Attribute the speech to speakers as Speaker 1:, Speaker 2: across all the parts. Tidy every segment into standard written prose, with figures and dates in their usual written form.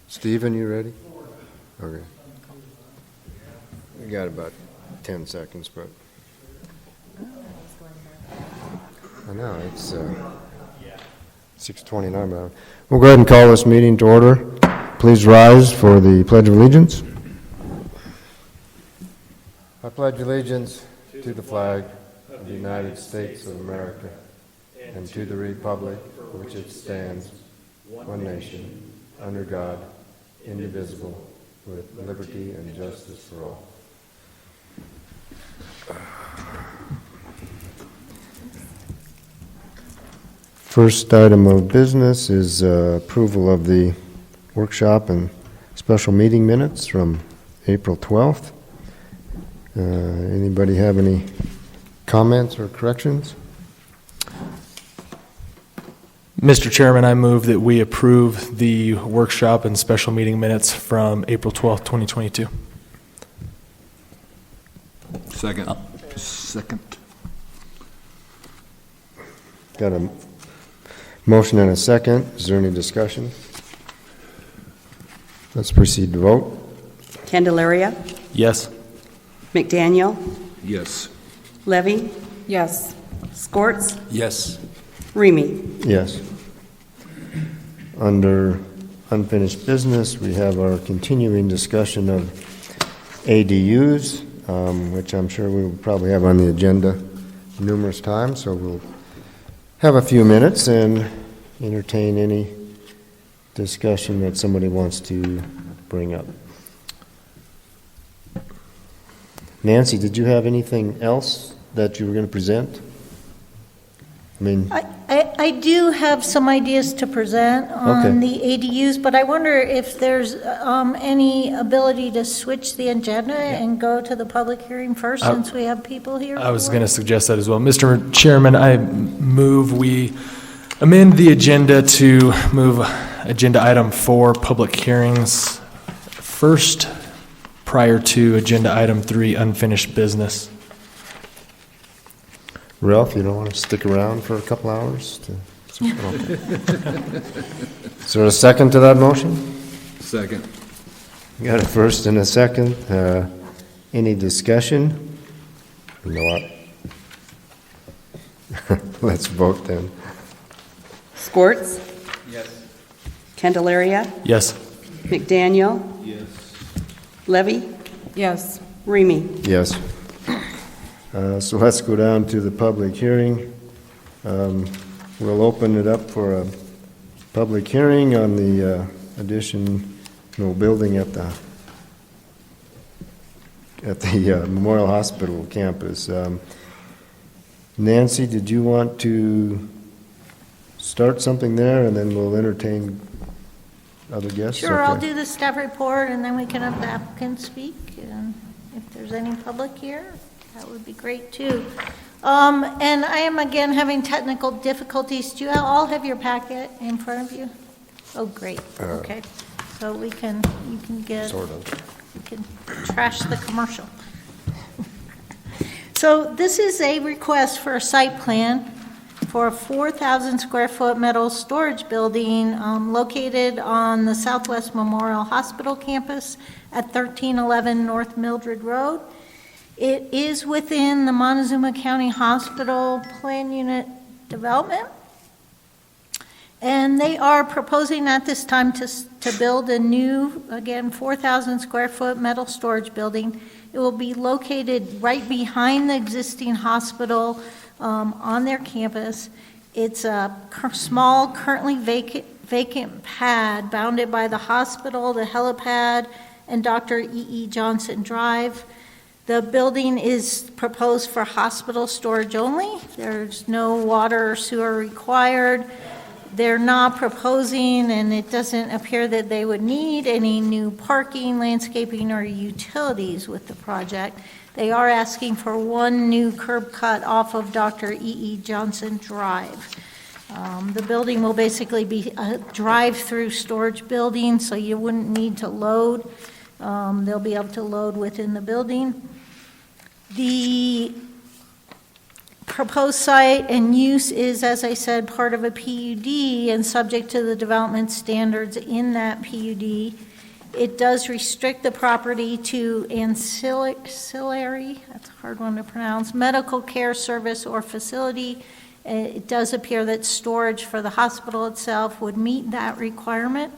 Speaker 1: Stephen, you ready? Okay. We got about 10 seconds, but I know it's 6:29. But we'll go ahead and call this meeting to order. Please rise for the Pledge of Allegiance. I pledge allegiance to the flag of the United States of America and to the republic for which it stands, one nation, under God, indivisible, with liberty and justice for all. First item of business is approval of the workshop and special meeting minutes from April 12th. Anybody have any comments or corrections?
Speaker 2: Mr. Chairman, I move that we approve the workshop and special meeting minutes from April 12th, 2022.
Speaker 3: Second.
Speaker 1: Got a motion and a second. Is there any discussion? Let's proceed to vote.
Speaker 4: Candelaria,
Speaker 2: Yes.
Speaker 4: McDaniel,
Speaker 3: Yes.
Speaker 4: Levy,
Speaker 5: Yes.
Speaker 4: Scorts,
Speaker 3: Yes.
Speaker 4: Remy.
Speaker 1: Yes. Under unfinished business, we have our continuing discussion of ADUs, which I'm sure we will probably have on the agenda numerous times, so we'll have a few minutes and entertain any discussion that somebody wants to bring up. Nancy, did you have anything else that you were going to present? I mean,
Speaker 6: I do have some ideas to present on the ADUs, but I wonder if there's any ability to switch the agenda and go to the public hearing first, since we have people here.
Speaker 2: I was going to suggest that as well. Mr. Chairman, I move we amend the agenda to move agenda item 4, public hearings, first prior to agenda item 3, unfinished business.
Speaker 1: Ralph, you don't want to stick around for a couple hours? Okay. Is there a second to that motion?
Speaker 3: Second.
Speaker 1: Got a first and a second. Any discussion? You know what? Let's vote then.
Speaker 4: Scorts,
Speaker 3: Yes.
Speaker 4: Candelaria,
Speaker 2: Yes.
Speaker 4: McDaniel,
Speaker 3: Yes.
Speaker 4: Levy,
Speaker 5: Yes.
Speaker 4: Remy.
Speaker 1: Yes. So let's go down to the public hearing. We'll open it up for a public hearing on the additional building at the Memorial Hospital campus. Nancy, did you want to start something there, and then we'll entertain other guests?
Speaker 6: Sure, I'll
Speaker 1: Okay.
Speaker 6: do the staff report, and then we can have the applicant speak. And if there's any public here, that would be great, too. And I am, again, having technical difficulties. Do you all have your packet in front of you? Oh, great, okay. So you can get,
Speaker 1: Sort of.
Speaker 6: you can trash the commercial. So this is a request for a site plan for a 4,000 square foot metal storage building located on the Southwest Memorial Hospital campus at 1311 North Mildred Road. It is within the Montezuma County Hospital Plan Unit Development. And they are proposing at this time to build a new, again, 4,000 square foot metal storage building. It will be located right behind the existing hospital on their campus. It's a small, currently vacant pad bounded by the hospital, the helipad, and Dr. E.E. Johnson Drive. The building is proposed for hospital storage only. There's no water or sewer required. They're not proposing, and it doesn't appear that they would need any new parking, landscaping, or utilities with the project. They are asking for one new curb cut off of Dr. E.E. Johnson Drive. The building will basically be a drive-through storage building, so you wouldn't need to load. They'll be able to load within the building. The proposed site and use is, as I said, part of a PUD and subject to the development standards in that PUD. It does restrict the property to ancillary, that's a hard one to pronounce, medical care service or facility. It does appear that storage for the hospital itself would meet that requirement.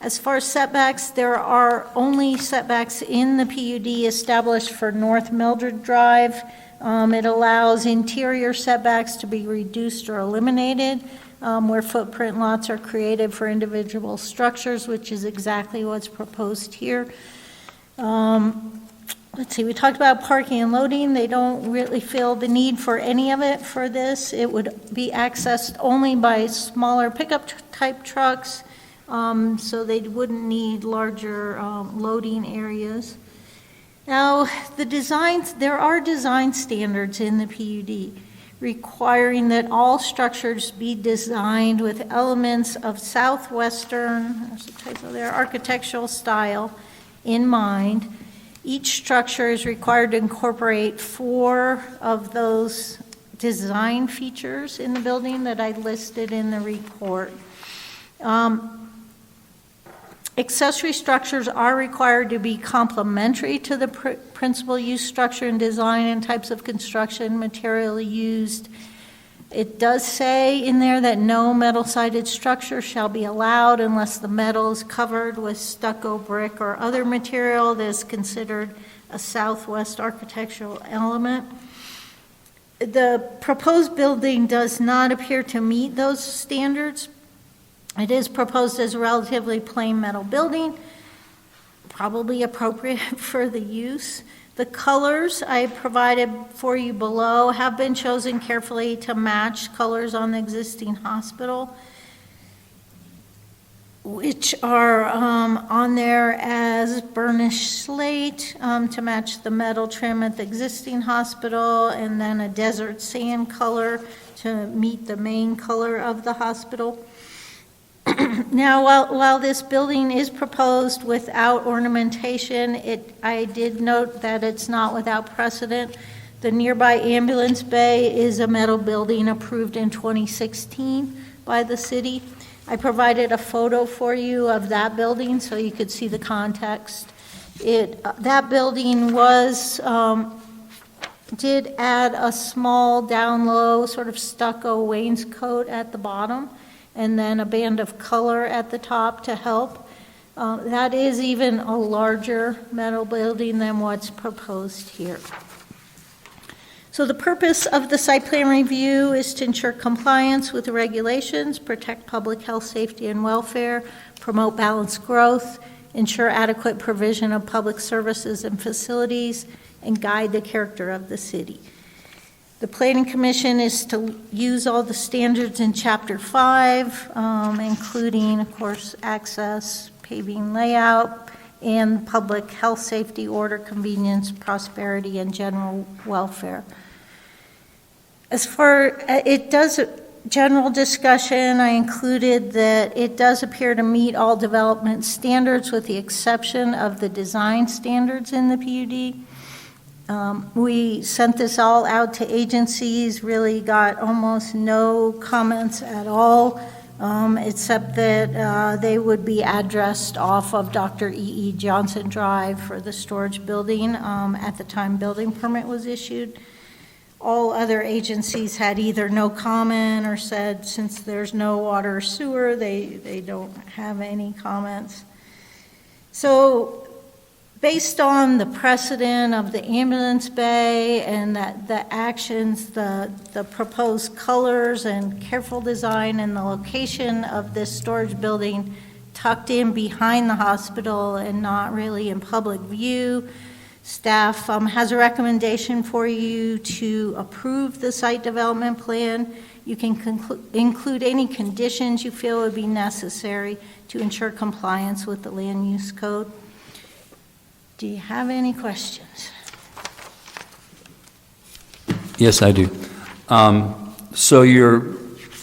Speaker 6: As far as setbacks, there are only setbacks in the PUD established for North Mildred Drive. It allows interior setbacks to be reduced or eliminated where footprint lots are created for individual structures, which is exactly what's proposed here. Let's see, we talked about parking and loading. They don't really feel the need for any of it for this. It would be accessed only by smaller pickup type trucks, so they wouldn't need larger loading areas. Now, there are design standards in the PUD requiring that all structures be designed with elements of southwestern, there's a typo there, architectural style in mind. Each structure is required to incorporate 4 of those design features in the building that I listed in the report. Accessory structures are required to be complementary to the principal use structure and design and types of construction material used. It does say in there that no metal-sided structure shall be allowed unless the metal is covered with stucco, brick, or other material that is considered a southwest architectural element. The proposed building does not appear to meet those standards. It is proposed as a relatively plain metal building, probably appropriate for the use. The colors I provided for you below have been chosen carefully to match colors on the existing hospital, which are on there as burnished slate to match the metal trim at the existing hospital, and then a desert sand color to meet the main color of the hospital. Now, while this building is proposed without ornamentation, I did note that it's not without precedent. The nearby ambulance bay is a metal building approved in 2016 by the city. I provided a photo for you of that building so you could see the context. That building did add a small down low sort of stucco wainscot at the bottom, and then a band of color at the top to help. That is even a larger metal building than what's proposed here. So the purpose of the site plan review is to ensure compliance with the regulations, protect public health, safety, and welfare, promote balanced growth, ensure adequate provision of public services and facilities, and guide the character of the city. The Planning Commission is to use all the standards in Chapter 5, including, of course, access, paving layout, and public health, safety, order, convenience, prosperity, and general welfare. As for general discussion, I included that it does appear to meet all development standards with the exception of the design standards in the PUD. We sent this all out to agencies, really got almost no comments at all, except that they would be addressed off of Dr. E.E. Johnson Drive for the storage building at the time building permit was issued. All other agencies had either no comment or said since there's no water or sewer, they don't have any comments. So, based on the precedent of the ambulance bay and the actions, the proposed colors and careful design and the location of this storage building tucked in behind the hospital and not really in public view, staff has a recommendation for you to approve the site development plan. You can include any conditions you feel would be necessary to ensure compliance with the land use code. Do you have any questions?
Speaker 5: Yes, I do. So your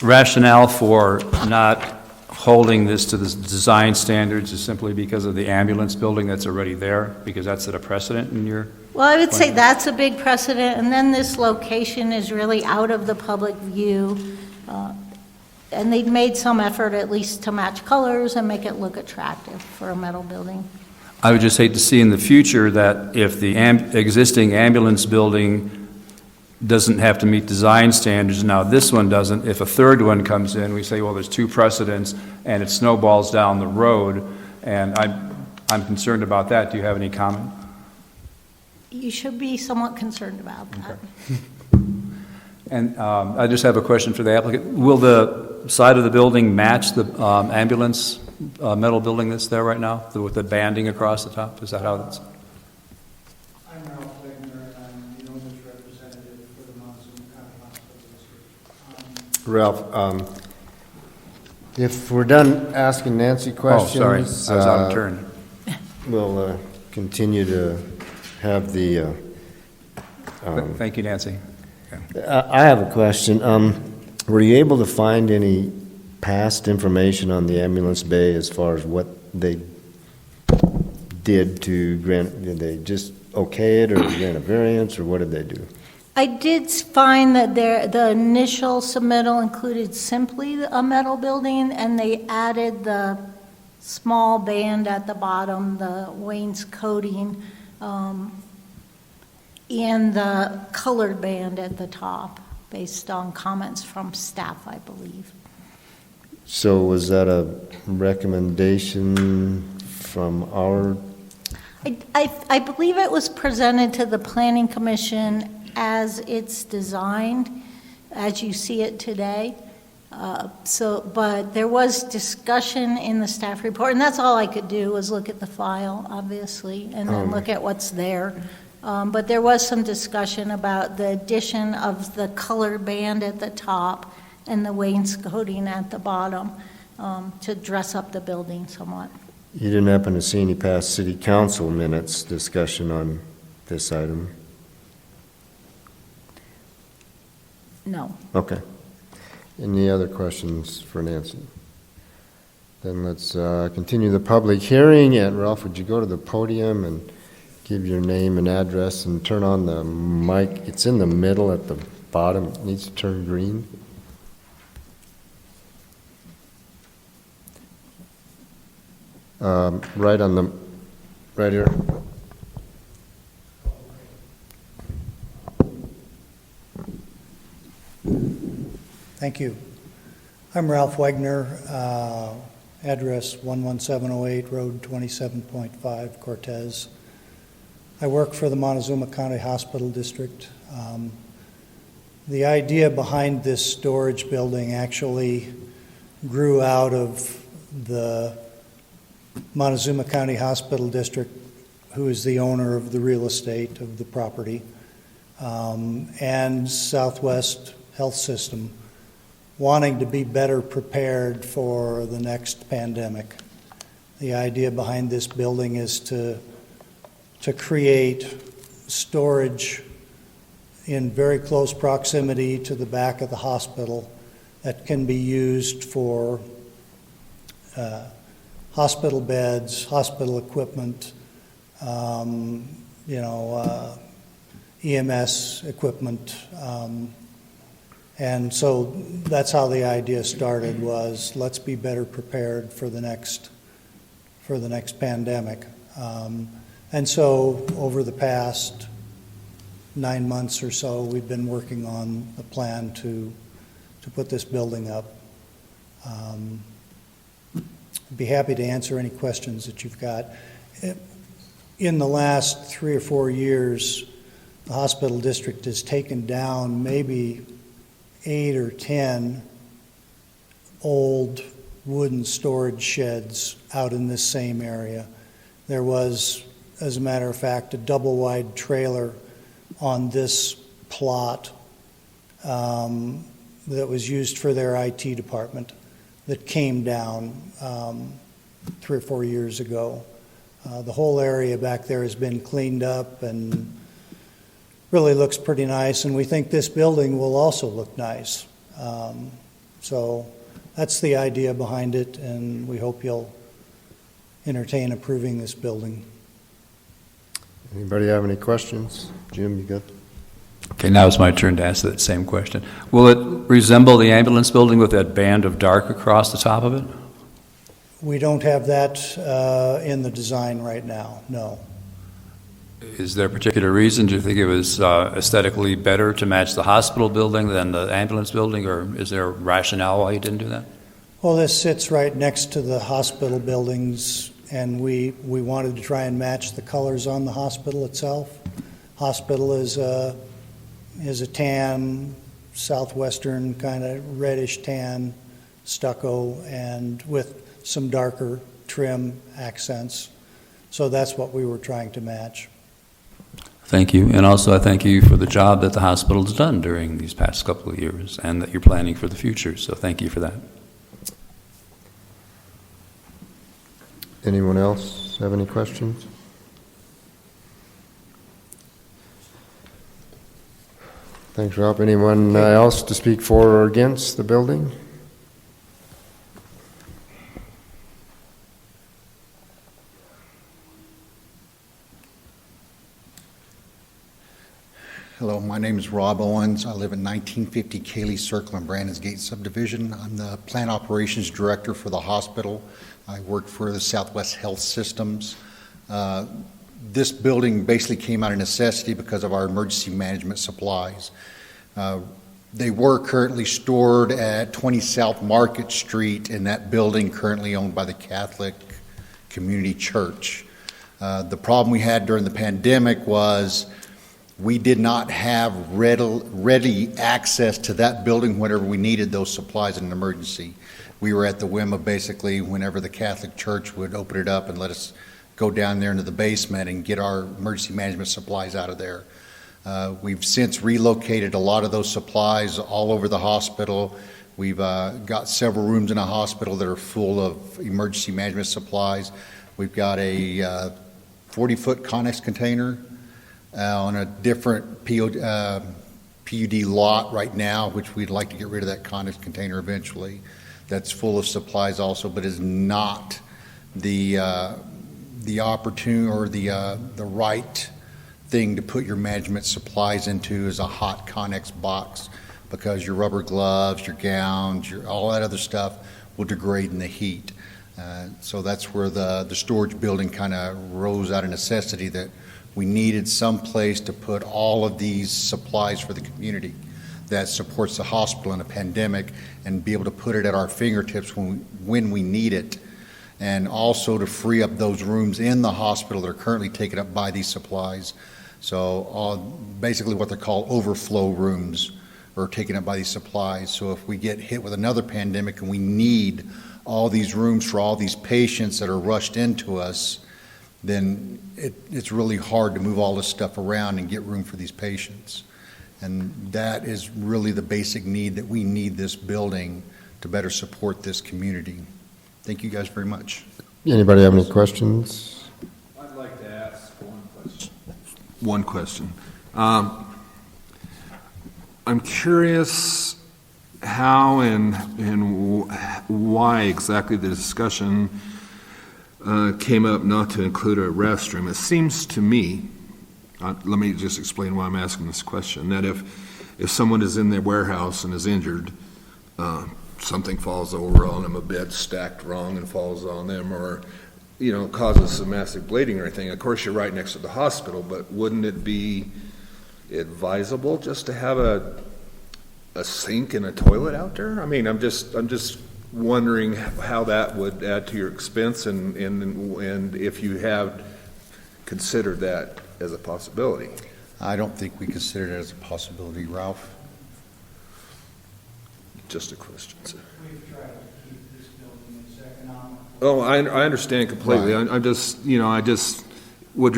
Speaker 5: rationale for not holding this to the design standards is simply because of the ambulance building that's already there, because that's at a precedent in your
Speaker 6: Well, I would say that's a big precedent, and then this location is really out of the public view. And they've made some effort at least to match colors and make it look attractive for a metal building.
Speaker 5: I would just hate to see in the future that if the existing ambulance building doesn't have to meet design standards, now this one doesn't, if a third one comes in, we say, well, there's two precedents, and it snowballs down the road, and I'm concerned about that. Do you have any comment?
Speaker 6: You should be somewhat concerned about that.
Speaker 5: And I just have a question for the applicant. Will the side of the building match the ambulance metal building that's there right now, with the banding across the top? Is that how that's?
Speaker 7: I'm Ralph Wagner, and I'm the owner's representative for the Montezuma County Hospital District.
Speaker 1: Ralph, if we're done asking Nancy questions.
Speaker 5: Oh, sorry, I was out of turn.
Speaker 1: We'll continue to have the.
Speaker 5: Thank you, Nancy.
Speaker 1: I have a question. Were you able to find any past information on the ambulance bay as far as what they did to grant? Did they just okay it, or grant a variance, or what did they do?
Speaker 6: I did find that the initial submittal included simply a metal building, and they added the small band at the bottom, the wainscoting, and the colored band at the top, based on comments from staff, I believe.
Speaker 1: So was that a recommendation from our?
Speaker 6: I believe it was presented to the Planning Commission as it's designed, as you see it today. But there was discussion in the staff report, and that's all I could do, was look at the file, obviously, and then look at what's there. But there was some discussion about the addition of the color band at the top and the wainscoting at the bottom to dress up the building somewhat.
Speaker 1: You didn't happen to see any past city council minutes discussion on this item?
Speaker 6: No.
Speaker 1: Okay. Any other questions for Nancy? Then let's continue the public hearing. And Ralph, would you go to the podium and give your name and address and turn on the mic? It's in the middle at the bottom. It needs to turn green. Right here.
Speaker 7: Thank you. I'm Ralph Wagner, address 11708, Road 27.5, Cortez. I work for the Montezuma County Hospital District. The idea behind this storage building actually grew out of the Montezuma County Hospital District, who is the owner of the real estate of the property, and Southwest Health System, wanting to be better prepared for the next pandemic. The idea behind this building is to create storage in very close proximity to the back of the hospital that can be used for hospital beds, hospital equipment, EMS equipment. And so that's how the idea started, was let's be better prepared for the next pandemic. And so over the past 9 months or so, we've been working on a plan to put this building up. I'd be happy to answer any questions that you've got. In the last 3 or 4 years, the hospital district has taken down maybe 8 or 10 old wooden storage sheds out in this same area. There was, as a matter of fact, a double-wide trailer on this plot that was used for their IT department that came down 3 or 4 years ago. The whole area back there has been cleaned up and really looks pretty nice, and we think this building will also look nice. So that's the idea behind it, and we hope you'll entertain approving this building.
Speaker 1: Anybody have any questions? Jim, you got?
Speaker 5: Okay, now it's my turn to ask that same question. Will it resemble the ambulance building with that band of dark across the top of it?
Speaker 7: We don't have that in the design right now, no.
Speaker 5: Is there a particular reason? Do you think it was aesthetically better to match the hospital building than the ambulance building, or is there a rationale why you didn't do that?
Speaker 7: Well, this sits right next to the hospital buildings, and we wanted to try and match the colors on the hospital itself. Hospital is a tan, southwestern kind of reddish tan stucco, and with some darker trim accents. So that's what we were trying to match.
Speaker 5: Thank you. And also I thank you for the job that the hospital's done during these past couple of years and that you're planning for the future. So thank you for that.
Speaker 1: Anyone else have any questions? Thanks, Rob. Anyone else to speak for or against the building?
Speaker 8: Hello, my name is Rob Owens. I live in 1950 Cayley Circle in Brandon's Gate subdivision. I'm the plant operations director for the hospital. I work for the Southwest Health Systems. This building basically came out of necessity because of our emergency management supplies. They were currently stored at 20 South Market Street in that building currently owned by the Catholic Community Church. The problem we had during the pandemic was we did not have ready access to that building whenever we needed those supplies in an emergency. We were at the whim of basically whenever the Catholic Church would open it up and let us go down there into the basement and get our emergency management supplies out of there. We've since relocated a lot of those supplies all over the hospital. We've got several rooms in a hospital that are full of emergency management supplies. We've got a 40-foot Connex container on a different PUD lot right now, which we'd like to get rid of that Connex container eventually. That's full of supplies also, but is not the opportune or the right thing to put your management supplies into is a hot Connex box, because your rubber gloves, your gowns, all that other stuff will degrade in the heat. So that's where the storage building kind of rose out of necessity, that we needed some place to put all of these supplies for the community that supports the hospital in a pandemic, and be able to put it at our fingertips when we need it, and also to free up those rooms in the hospital that are currently taken up by these supplies. So basically what they call overflow rooms are taken up by these supplies. So if we get hit with another pandemic and we need all these rooms for all these patients that are rushed into us, then it's really hard to move all this stuff around and get room for these patients. And that is really the basic need, that we need this building to better support this community. Thank you guys very much.
Speaker 1: Anybody have any questions?
Speaker 3: I'd like to ask one question. I'm curious how and why exactly the discussion came up not to include a restroom. It seems to me, let me just explain why I'm asking this question, that if someone is in their warehouse and is injured, something falls over on them, a bed stacked wrong and falls on them, or causes some massive bleeding or anything. Of course, you're right next to the hospital, but wouldn't it be advisable just to have a sink and a toilet out there? I mean, I'm just wondering how that would add to your expense, and if you have considered that as a possibility.
Speaker 8: I don't think we consider it as a possibility, Ralph.
Speaker 3: Just a question, sir.
Speaker 7: We've tried to keep this building as economical.
Speaker 3: Oh, I understand completely.
Speaker 8: Right.
Speaker 3: I'm just, would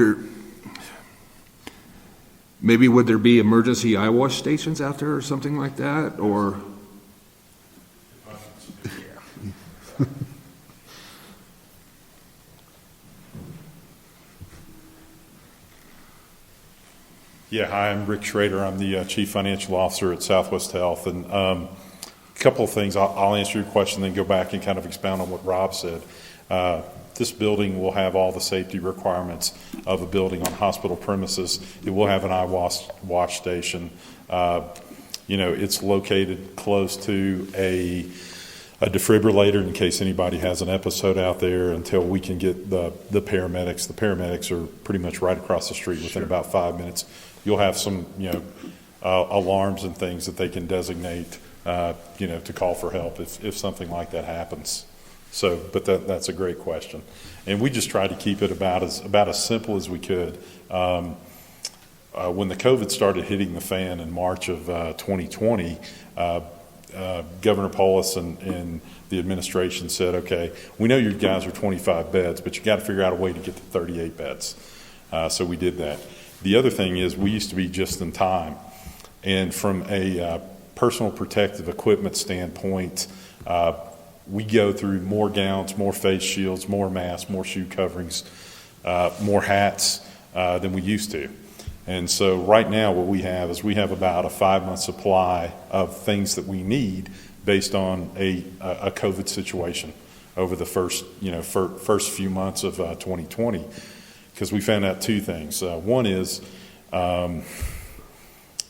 Speaker 3: there be emergency eyewash stations out there or something like that, or?
Speaker 9: Yeah, hi, I'm Rick Schrader. I'm the Chief Financial Officer at Southwest Health. And a couple of things. I'll answer your question, then go back and kind of expound on what Rob said. This building will have all the safety requirements of a building on hospital premises. It will have an Eyewash station. It's located close to a defibrillator in case anybody has an episode out there until we can get the paramedics. The paramedics are pretty much right across the street within about 5 minutes. You'll have some, alarms and things that they can designate, to call for help if something like that happens. So, but that's a great question. And we just tried to keep it about as simple as we could. When the COVID started hitting the fan in March of 2020, Governor Polis and the administration said, okay, we know you guys are 25 beds, but you got to figure out a way to get to 38 beds. So we did that. The other thing is we used to be just in time. And from a personal protective equipment standpoint, we go through more gowns, more face shields, more masks, more shoe coverings, more hats than we used to. And so right now what we have is we have about a 5-month supply of things that we need based on a COVID situation over the first few months of 2020, because we found out two things. One is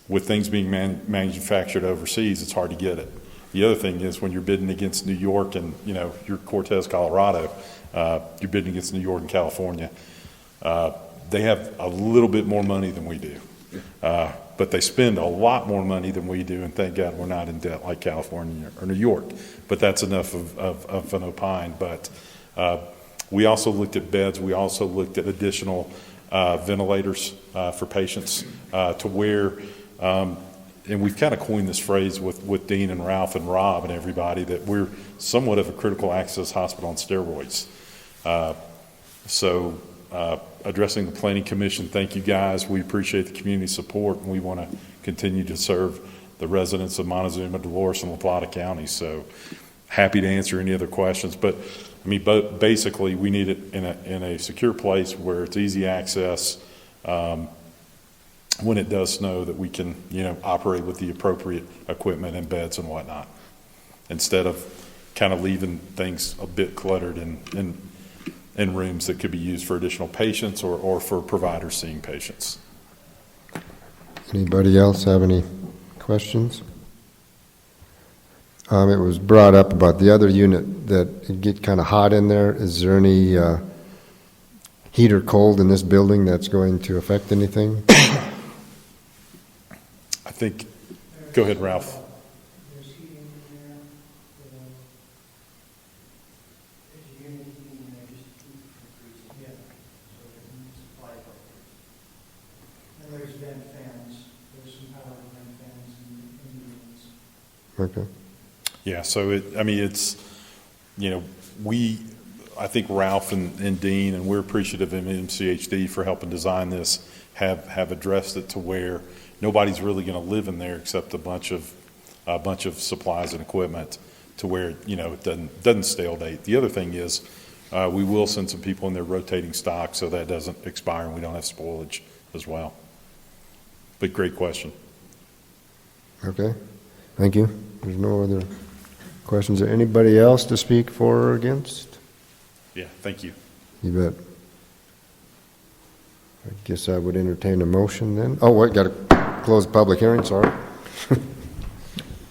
Speaker 9: with things being manufactured overseas, it's hard to get it. The other thing is when you're bidding against New York and, you're Cortez, Colorado, you're bidding against New York and California. They have a little bit more money than we do, but they spend a lot more money than we do, and thank God we're not in debt like California or New York. But that's enough of an opine. But we also looked at beds. We also looked at additional ventilators for patients to where, and we've kind of coined this phrase with Dean and Ralph and Rob and everybody that we're somewhat of a critical access hospital on steroids. Addressing the Planning Commission, thank you guys. We appreciate the community support, and we want to continue to serve the residents of Montezuma, Dolores, and La Plata counties. So happy to answer any other questions. But basically, we need it in a secure place where it's easy access. When it does snow, that we can operate with the appropriate equipment and beds and whatnot, instead of kind of leaving things a bit cluttered in rooms that could be used for additional patients or for providers seeing patients.
Speaker 1: Anybody else have any questions? It was brought up about the other unit that it get kind of hot in there. Is there any heat or cold in this building that's going to affect anything?
Speaker 9: I think, go ahead, Ralph.
Speaker 7: There's heating in there. There's a unit heating in there, just heat from freezing. Yeah. So it needs supply filters. And there's vent fans. There's some power vent fans in the units.
Speaker 1: Okay.
Speaker 9: Yeah, so I think Ralph and Dean, and we're appreciative of MCHD for helping design this, have addressed it to where nobody's really going to live in there except a bunch of supplies and equipment, to where it doesn't stale date. The other thing is we will send some people in there rotating stock so that doesn't expire and we don't have spoilage as well. But great question.
Speaker 1: Okay. Thank you. There's no other questions. Is there anybody else to speak for or against?
Speaker 9: Yeah, thank you.
Speaker 1: You bet. I guess I would entertain a motion then. Oh, wait, got to close the public hearing, sorry.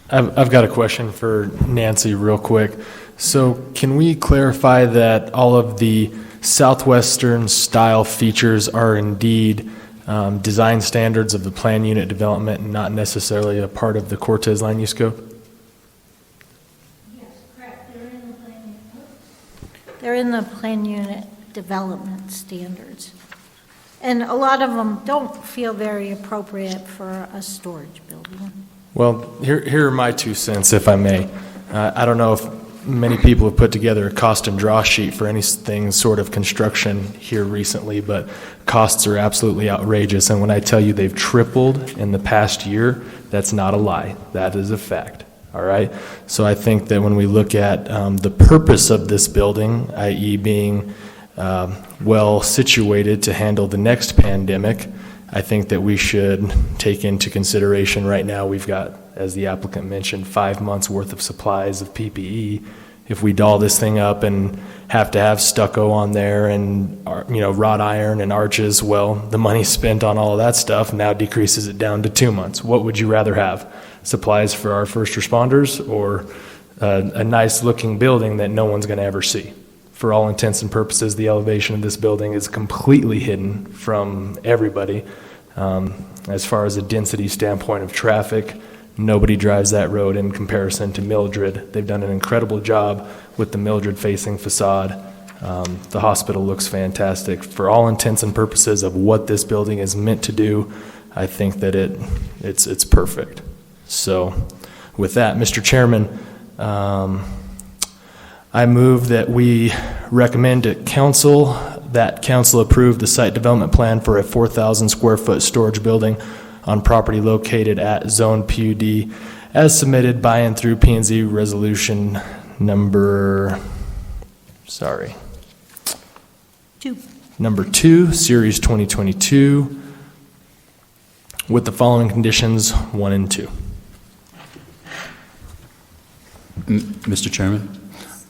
Speaker 2: I've got a question for Nancy real quick. So can we clarify that all of the Southwestern style features are indeed design standards of the plan unit development and not necessarily a part of the Cortez land use scope?
Speaker 6: Yes, correct. They're in the plan unit development standards. And a lot of them don't feel very appropriate for a storage building.
Speaker 2: Well, here are my 2 cents, if I may. I don't know if many people have put together a cost and draw sheet for anything sort of construction here recently, but costs are absolutely outrageous. And when I tell you they've tripled in the past year, that's not a lie. That is a fact. All right? So I think that when we look at the purpose of this building, i.e. being well situated to handle the next pandemic, I think that we should take into consideration right now we've got, as the applicant mentioned, 5 months worth of supplies of PPE if we doll this thing up and have to have stucco on there and, wrought iron and arches, well, the money spent on all of that stuff now decreases it down to 2 months. What would you rather have? Supplies for our first responders, or a nice-looking building that no one's going to ever see? For all intents and purposes, the elevation of this building is completely hidden from everybody. As far as a density standpoint of traffic, nobody drives that road in comparison to Mildred. They've done an incredible job with the Mildred-facing facade. The hospital looks fantastic. For all intents and purposes of what this building is meant to do, I think that it's perfect. So with that, Mr. Chairman, I move that we recommend to council that council approve the site development plan for a 4,000 square foot storage building on property located at Zone PUD as submitted by and through P&Z resolution number 2, series 2022, with the following conditions 1 and 2.
Speaker 5: Mr. Chairman,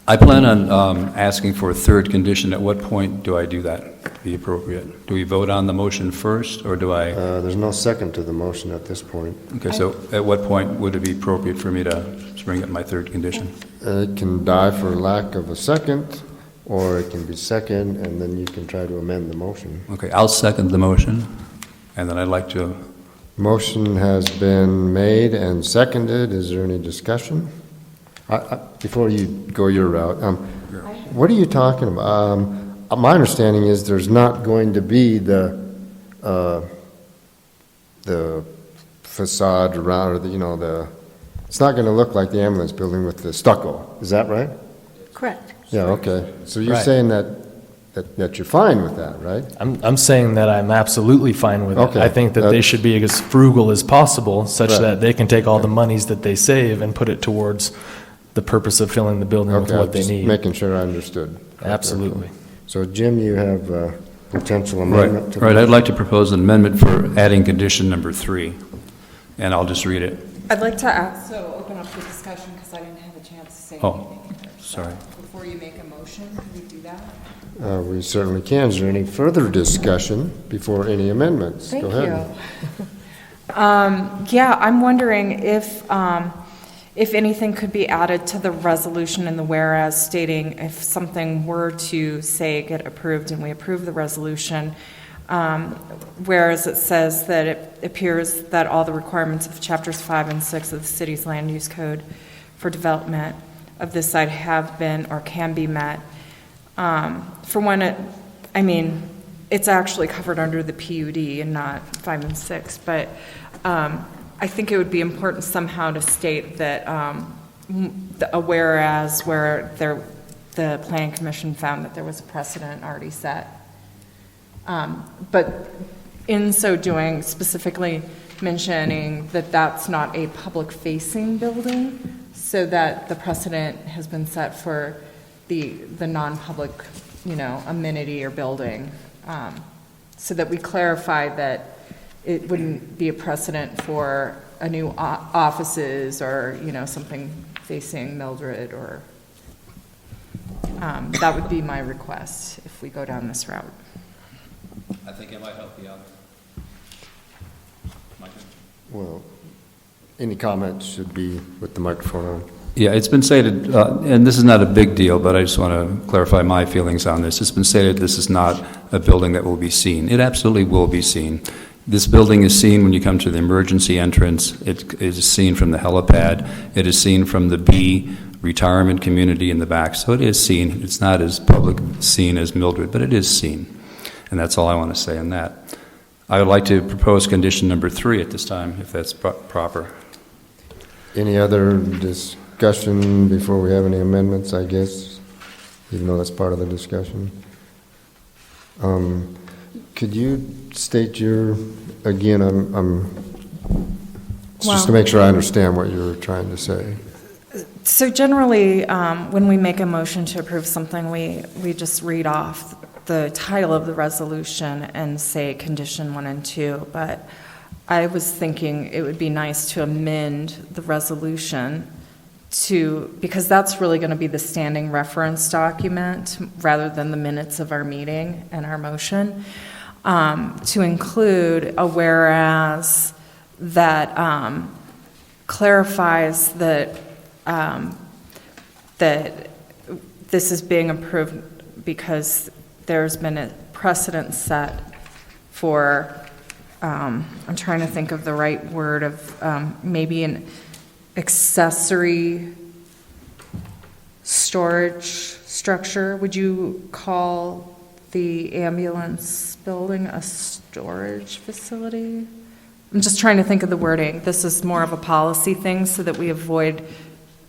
Speaker 5: I plan on asking for a third condition. At what point do I do that? Be appropriate? Do we vote on the motion first, or do I?
Speaker 1: There's no second to the motion at this point.
Speaker 5: Okay, so at what point would it be appropriate for me to bring up my third condition?
Speaker 1: It can die for lack of a second, or it can be second, and then you can try to amend the motion.
Speaker 5: Okay, I'll second the motion, and then I'd like to.
Speaker 1: Motion has been made and seconded. Is there any discussion? Before you go your route, what are you talking about? My understanding is there's not going to be the facade around, or it's not going to look like the ambulance building with the stucco. Is that right?
Speaker 6: Correct.
Speaker 1: Yeah, okay. So you're
Speaker 2: Right.
Speaker 1: saying that you're fine with that, right?
Speaker 2: I'm saying that I'm absolutely fine with it.
Speaker 1: Okay,
Speaker 2: I think that they should be as frugal as possible, such
Speaker 1: Right.
Speaker 2: that they can take all the monies that they save and put it towards the purpose of filling the building with
Speaker 1: Okay,
Speaker 2: what
Speaker 1: I'm
Speaker 2: they
Speaker 1: just
Speaker 2: need.
Speaker 1: making sure I understood.
Speaker 2: Absolutely.
Speaker 1: So Jim, you have a potential amendment to
Speaker 5: Right, I'd like to propose an amendment for adding condition number 3, and I'll just read it.
Speaker 10: I'd like to also open up the discussion because I didn't have a chance to say
Speaker 5: Oh,
Speaker 10: anything either. So
Speaker 5: sorry.
Speaker 10: before you make a motion, can we do that?
Speaker 1: We certainly can. Is there any further discussion before any amendments?
Speaker 10: Thank
Speaker 1: Go ahead.
Speaker 10: you. Yeah, I'm wondering if anything could be added to the resolution in the whereas stating if something were to, say, get approved and we approve the resolution, whereas it says that it appears that all the requirements of chapters 5 and 6 of the city's land use code for development of this site have been or can be met. For one, it's actually covered under the PUD and not 5 and 6, but I think it would be important somehow to state that a whereas where the Planning Commission found that there was a precedent already set. But in so doing, specifically mentioning that that's not a public-facing building, so that the precedent has been set for the non-public, amenity or building, so that we clarify that it wouldn't be a precedent for a new offices or, something facing Mildred or, that would be my request if we go down this route.
Speaker 5: I think it might help you out.
Speaker 1: Well, any comments should be with the microphone on.
Speaker 5: Yeah, it's been stated, and this is not a big deal, but I just want to clarify my feelings on this. It's been stated this is not a building that will be seen. It absolutely will be seen. This building is seen when you come to the emergency entrance. It is seen from the helipad. It is seen from the B retirement community in the back. So it is seen. It's not as public seen as Mildred, but it is seen. And that's all I want to say on that. I would like to propose condition number 3 at this time, if that's proper.
Speaker 1: Any other discussion before we have any amendments, I guess, even though that's part of the discussion? Could you state again, just to make sure I understand what you're trying to say.
Speaker 10: So generally, when we make a motion to approve something, we just read off the title of the resolution and say condition 1 and 2, but I was thinking it would be nice to amend the resolution because that's really going to be the standing reference document rather than the minutes of our meeting and our motion, to include a whereas that clarifies that that this is being approved because there's been a precedent set for, I'm trying to think of the right word of maybe an accessory storage structure. Would you call the ambulance building a storage facility? I'm just trying to think of the wording. This is more of a policy thing so that we avoid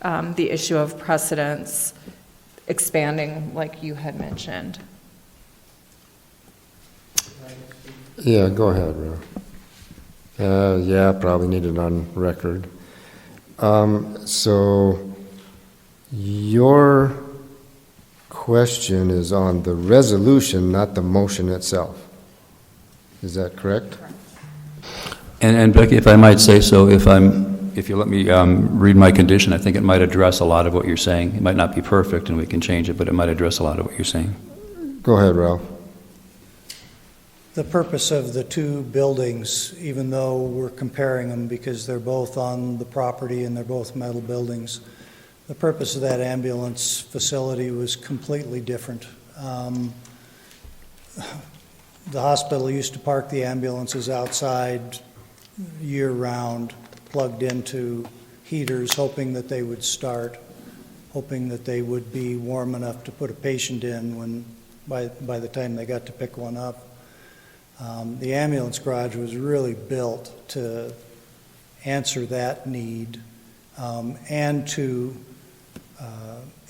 Speaker 10: the issue of precedents expanding like you had mentioned.
Speaker 1: Yeah, go ahead, Ralph. Yeah, probably need it on record. So your question is on the resolution, not the motion itself. Is that correct?
Speaker 5: And Becky, if I might say so, if you let me read my condition, I think it might address a lot of what you're saying. It might not be perfect and we can change it, but it might address a lot of what you're saying.
Speaker 1: Go ahead, Ralph.
Speaker 7: The purpose of the two buildings, even though we're comparing them because they're both on the property and they're both metal buildings, the purpose of that ambulance facility was completely different. The hospital used to park the ambulances outside year-round, plugged into heaters, hoping that they would start, hoping that they would be warm enough to put a patient in when, by the time they got to pick one up. The ambulance garage was really built to answer that need and to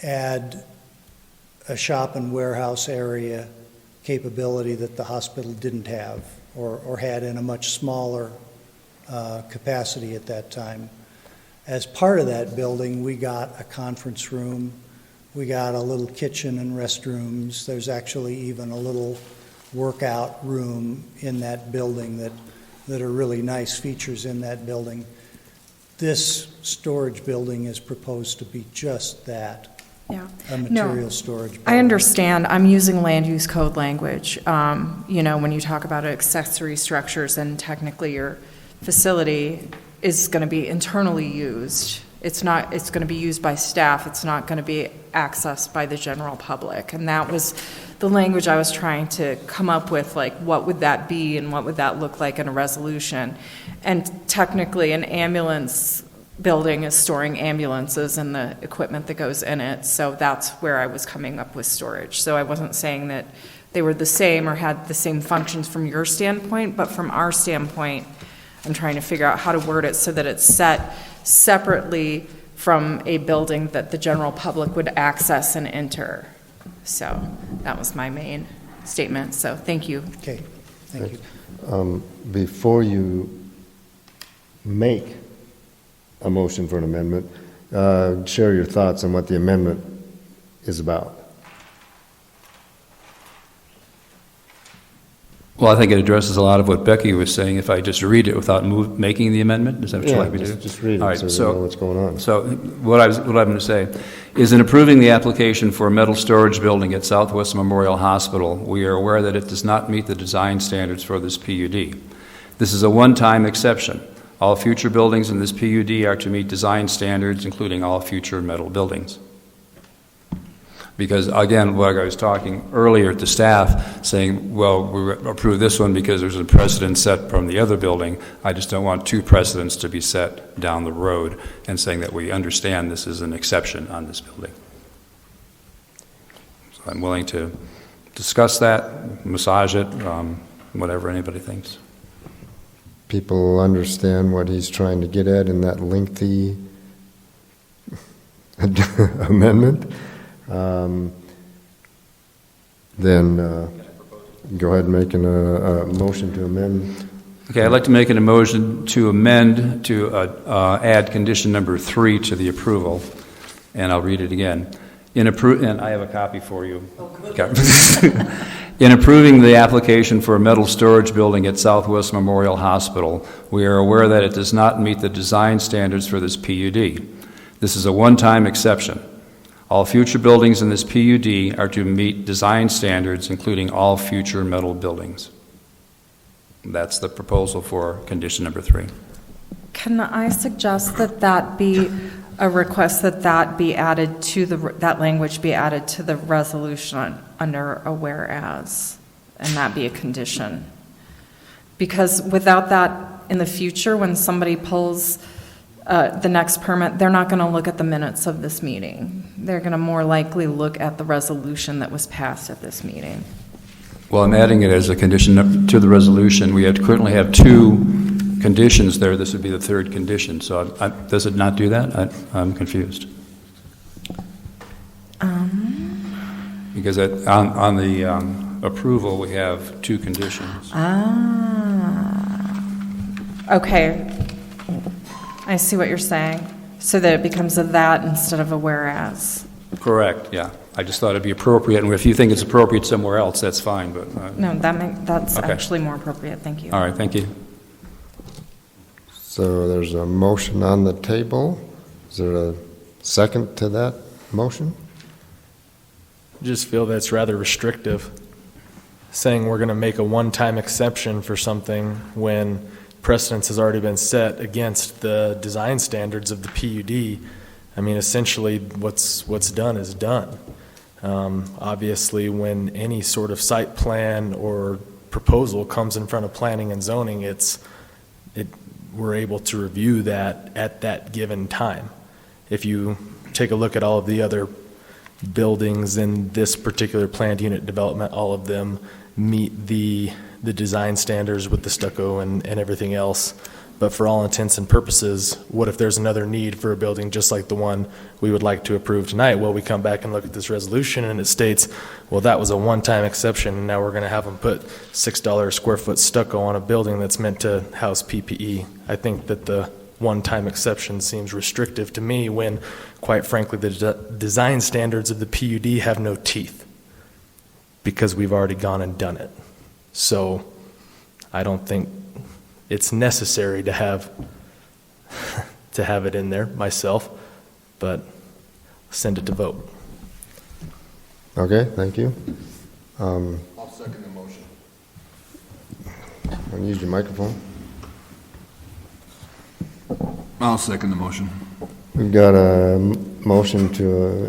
Speaker 7: add a shop and warehouse area capability that the hospital didn't have or had in a much smaller capacity at that time. As part of that building, we got a conference room, we got a little kitchen and restrooms. There's actually even a little workout room in that building that are really nice features in that building. This storage building is proposed to be just that, a material storage building.
Speaker 10: I understand. I'm using land use code language. When you talk about accessory structures and technically your facility is going to be internally used. It's going to be used by staff. It's not going to be accessed by the general public. And that was the language I was trying to come up with, like what would that be and what would that look like in a resolution. And technically an ambulance building is storing ambulances and the equipment that goes in it. So that's where I was coming up with storage. So I wasn't saying that they were the same or had the same functions from your standpoint, but from our standpoint, I'm trying to figure out how to word it so that it's set separately from a building that the general public would access and enter. So that was my main statement. So thank you.
Speaker 7: Okay, thank you.
Speaker 1: Before you make a motion for an amendment, share your thoughts on what the amendment is about.
Speaker 5: Well, I think it addresses a lot of what Becky was saying if I just read it without making the amendment. Is that what you'd like me to do?
Speaker 1: Just read it.
Speaker 5: All right,
Speaker 1: so we know what's going on.
Speaker 5: So what I'm going to say is in approving the application for a metal storage building at Southwest Memorial Hospital, we are aware that it does not meet the design standards for this PUD. This is a one-time exception. All future buildings in this PUD are to meet design standards, including all future metal buildings. Because, again, like I was talking earlier to staff, saying, well, we approve this one because there's a precedent set from the other building. I just don't want two precedents to be set down the road and saying that we understand this is an exception on this building. So I'm willing to discuss that, massage it, whatever anybody thinks.
Speaker 1: People understand what he's trying to get at in that lengthy amendment. Then go ahead and make a motion to amend.
Speaker 5: Okay, I'd like to make a motion to amend to add condition number 3 to the approval, and I'll read it again. And I have a copy for you. In approving the application for a metal storage building at Southwest Memorial Hospital, we are aware that it does not meet the design standards for this PUD. This is a one-time exception. All future buildings in this PUD are to meet design standards, including all future metal buildings. That's the proposal for condition number 3.
Speaker 10: Can I suggest that that be a request that be added to that language be added to the resolution under a whereas, and that be a condition? Because without that, in the future, when somebody pulls the next permit, they're not going to look at the minutes of this meeting. They're going to more likely look at the resolution that was passed at this meeting.
Speaker 5: Well, I'm adding it as a condition to the resolution. We currently have 2 conditions there. This would be the 3rd condition. So does it not do that? I'm confused. Because on the approval, we have 2 conditions.
Speaker 10: Okay. I see what you're saying. So that it becomes a that instead of a whereas.
Speaker 5: Correct, yeah. I just thought it'd be appropriate, and if you think it's appropriate somewhere else, that's fine, but...
Speaker 10: No, that's
Speaker 5: Okay.
Speaker 10: actually more appropriate. Thank you.
Speaker 5: All right, thank you.
Speaker 1: So there's a motion on the table. Is there a second to that motion?
Speaker 2: Just feel that's rather restrictive, saying we're going to make a one-time exception for something when precedence has already been set against the design standards of the PUD. I mean, essentially, what's done is done. Obviously, when any sort of site plan or proposal comes in front of planning and zoning, we're able to review that at that given time. If you take a look at all of the other buildings in this particular planned unit development, all of them meet the design standards with the stucco and everything else. But for all intents and purposes, what if there's another need for a building just like the one we would like to approve tonight? Well, we come back and look at this resolution and it states, well, that was a one-time exception, and now we're going to have them put $6 a square foot stucco on a building that's meant to house PPE. I think that the one-time exception seems restrictive to me when, quite frankly, the design standards of the PUD have no teeth because we've already gone and done it. So I don't think it's necessary to have it in there myself, but send it to vote.
Speaker 1: Okay, thank you.
Speaker 3: I'll second the motion.
Speaker 1: Use your microphone.
Speaker 3: I'll second the motion.
Speaker 1: We've got a motion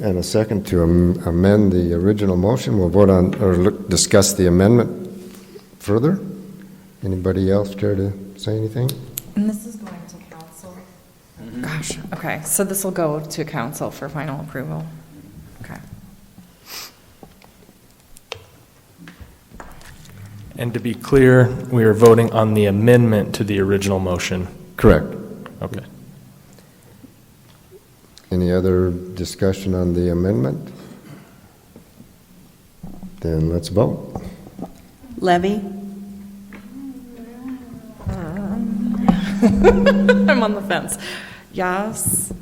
Speaker 1: and a second to amend the original motion. We'll vote on or discuss the amendment further. Anybody else care to say anything?
Speaker 10: And this is going to council? Gosh, okay. So this will go to council for final approval? Okay.
Speaker 2: And to be clear, we are voting on the amendment to the original motion.
Speaker 1: Correct.
Speaker 2: Okay.
Speaker 1: Any other discussion on the amendment? Then let's vote.
Speaker 4: Levy,
Speaker 10: I'm on the fence. Yes?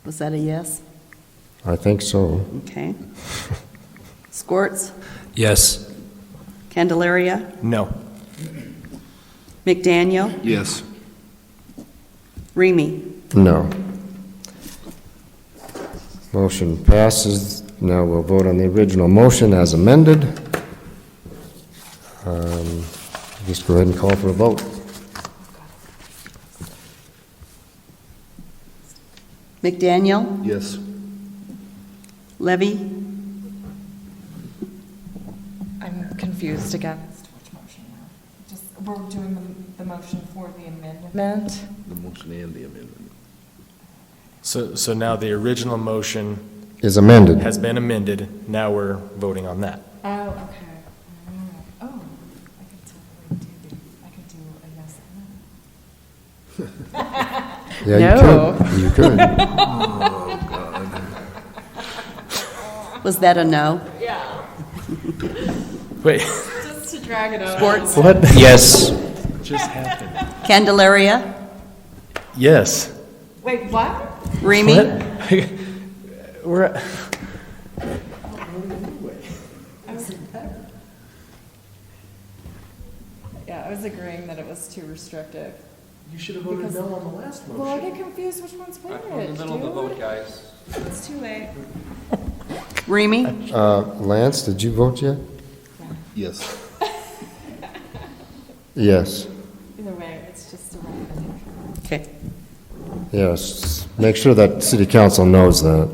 Speaker 4: was that a yes?
Speaker 1: I think so.
Speaker 4: Okay. Squirts,
Speaker 5: Yes.
Speaker 4: Candelaria,
Speaker 2: No.
Speaker 4: McDaniel,
Speaker 3: Yes.
Speaker 4: Remy.
Speaker 1: No. Motion passes. Now we'll vote on the original motion as amended. Just go ahead and call for a vote.
Speaker 4: McDaniel,
Speaker 3: Yes.
Speaker 4: Levy,
Speaker 10: I'm confused again. Just, we're doing the motion for the amendment?
Speaker 3: The motion and the amendment.
Speaker 2: So now the original motion
Speaker 1: Is amended.
Speaker 2: has been amended. Now we're voting on that.
Speaker 10: Oh, okay. Oh, I could do a yes and no.
Speaker 1: Yeah,
Speaker 10: No.
Speaker 1: you could.
Speaker 4: was that a no?
Speaker 2: Wait,
Speaker 10: Just to drag it out.
Speaker 4: Squirts,
Speaker 2: what
Speaker 5: Yes.
Speaker 2: just happened?
Speaker 4: Candelaria,
Speaker 2: Yes.
Speaker 10: Wait, what?
Speaker 4: Remy,
Speaker 2: What? We're,
Speaker 10: Yeah, I was agreeing that it was too restrictive.
Speaker 2: You should have voted no on the last
Speaker 10: Well, I get confused which one's which,
Speaker 5: I'm in the middle of the vote, guys.
Speaker 10: It's too late.
Speaker 4: Remy?
Speaker 1: Lance, did you vote yet?
Speaker 3: Yes.
Speaker 1: Yes.
Speaker 10: Either way, it's just a record.
Speaker 4: Okay.
Speaker 1: Yes. Make sure that city council knows that.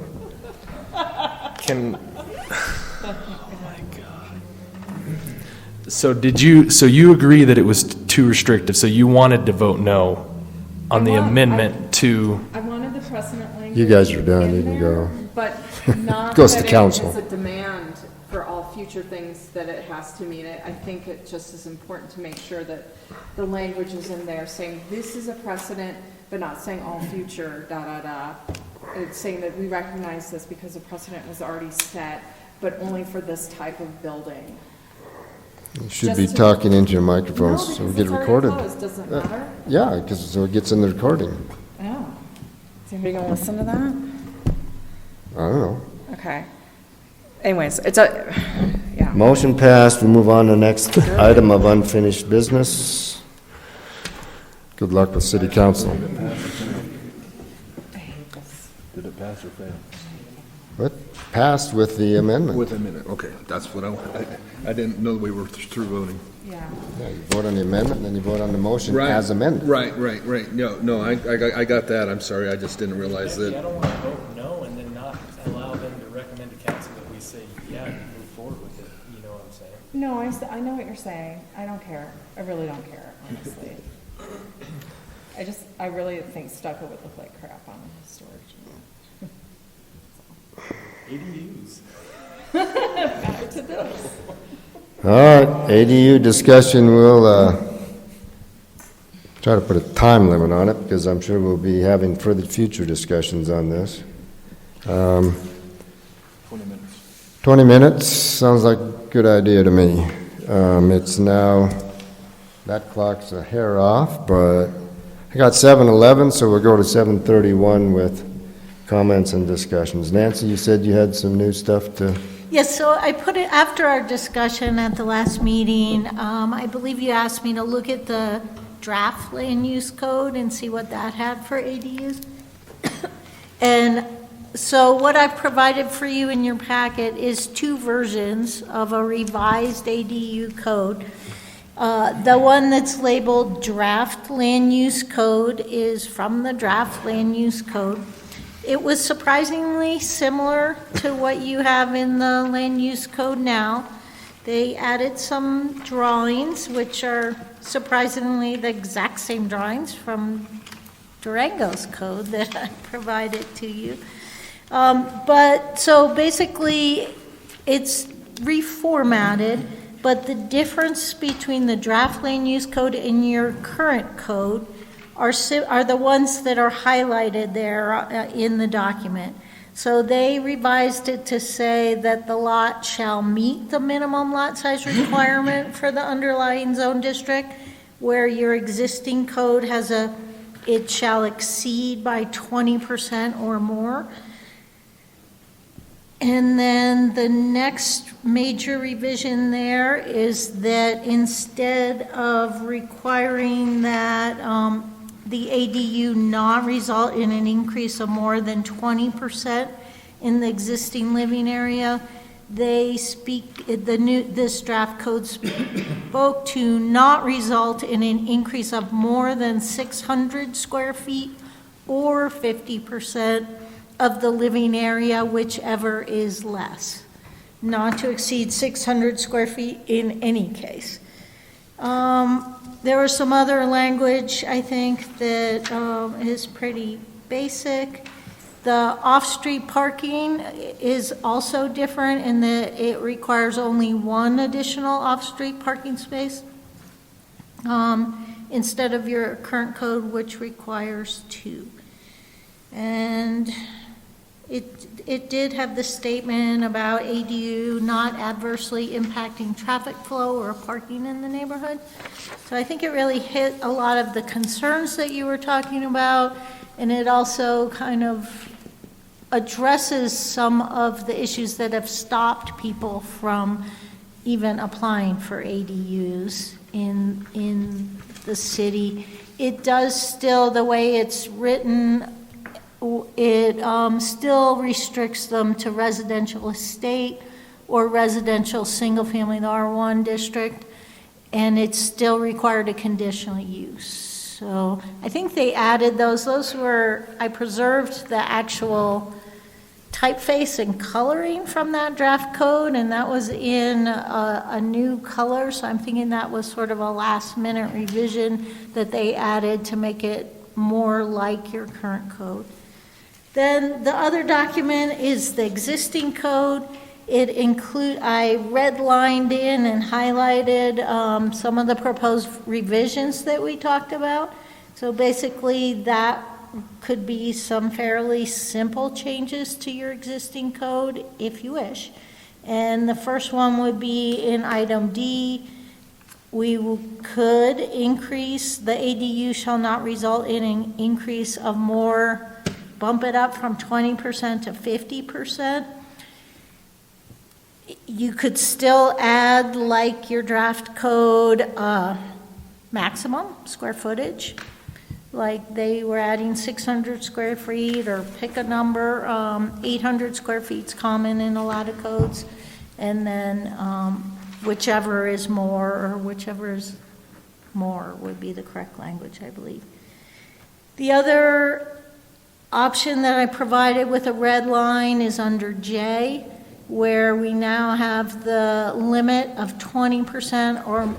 Speaker 2: Can, oh my God. So you agree that it was too restrictive, so you wanted to vote no on the amendment to,
Speaker 10: I wanted the precedent language.
Speaker 1: You guys are done,
Speaker 10: in
Speaker 1: you can
Speaker 10: there,
Speaker 1: go.
Speaker 10: But not
Speaker 1: Goes to
Speaker 10: that
Speaker 1: council.
Speaker 10: it is a demand for all future things that it has to meet it. I think it just is important to make sure that the language is in there saying this is a precedent, but not saying all future, It's saying that we recognize this because the precedent was already set, but only for this type of building.
Speaker 1: You should
Speaker 10: Just
Speaker 1: be
Speaker 10: to-
Speaker 1: talking into your
Speaker 10: No,
Speaker 1: microphone so
Speaker 10: because
Speaker 1: we get
Speaker 10: it's already
Speaker 1: recorded.
Speaker 10: closed. Does it matter?
Speaker 1: Yeah, because so it gets in the recording.
Speaker 10: Oh. Is anybody gonna listen to that?
Speaker 1: I don't know.
Speaker 10: Okay. Anyways, it's a, yeah.
Speaker 1: Motion passed. We move on to the next item of unfinished business. Good luck with city council.
Speaker 3: Did it pass or fail?
Speaker 1: What? Passed with the amendment.
Speaker 3: With a minute, okay, that's what I didn't know we were through voting.
Speaker 10: Yeah.
Speaker 1: Yeah, you vote on the amendment, and then you vote on the motion
Speaker 3: Right,
Speaker 1: as amended.
Speaker 3: Right. No, I got that, I'm sorry, I just didn't realize
Speaker 2: I
Speaker 3: that.
Speaker 2: don't want to vote no and then not allow them to recommend to council that we say, yeah, move forward with it, you know what I'm saying?
Speaker 10: No, I know what you're saying. I don't care. I really don't care, honestly. I really think stucco would look like crap on storage.
Speaker 2: ADUs.
Speaker 10: Back to this.
Speaker 1: All right, ADU discussion, we'll try to put a time limit on it, because I'm sure we'll be having further future discussions on this.
Speaker 3: 20 minutes.
Speaker 1: 20 minutes, sounds like a good idea to me. It's now, that clock's a hair off, but I got 7:11, so we'll go to 7:31 with comments and discussions. Nancy, you said you had some new stuff to...
Speaker 6: Yes, so I put it, after our discussion at the last meeting, I believe you asked me to look at the draft land use code and see what that had for ADUs. And so what I've provided for you in your packet is two versions of a revised ADU code. The one that's labeled draft land use code is from the draft land use code. It was surprisingly similar to what you have in the land use code now. They added some drawings, which are surprisingly the exact same drawings from Durango's code that I provided to you. But so basically, it's reformatted, but the difference between the draft land use code and your current code are the ones that are highlighted there in the document. So they revised it to say that the lot shall meet the minimum lot size requirement for the underlying zone district, where your existing code has it shall exceed by 20% or more. And then the next major revision there is that instead of requiring that the ADU not result in an increase of more than 20% in the existing living area, they speak, this draft code spoke to not result in an increase of more than 600 square feet or 50% of the living area, whichever is less. Not to exceed 600 square feet in any case. There was some other language, I think, that is pretty basic. The off-street parking is also different in that it requires only one additional off-street parking space instead of your current code, which requires two. And it did have the statement about ADU not adversely impacting traffic flow or parking in the neighborhood. So I think it really hit a lot of the concerns that you were talking about, and it also kind of addresses some of the issues that have stopped people from even applying for ADUs in the city. It does still, the way it's written, it still restricts them to residential estate or residential single-family in the R1 district, and it's still required a conditional use. So I think they added those. Those were, I preserved the actual typeface and coloring from that draft code, and that was in a new color, so I'm thinking that was sort of a last-minute revision that they added to make it more like your current code. Then the other document is the existing code. I redlined in and highlighted some of the proposed revisions that we talked about. So basically, that could be some fairly simple changes to your existing code, if you wish. And the first one would be in item D. We could increase, the ADU shall not result in an increase of more, bump it up from 20% to 50%. You could still add, like your draft code, maximum square footage. Like they were adding 600 square feet, or pick a number. 800 square feet's common in a lot of codes. And then whichever is more, or whichever is more would be the correct language, I believe. The other option that I provided with a red line is under J, where we now have the limit of 20%, or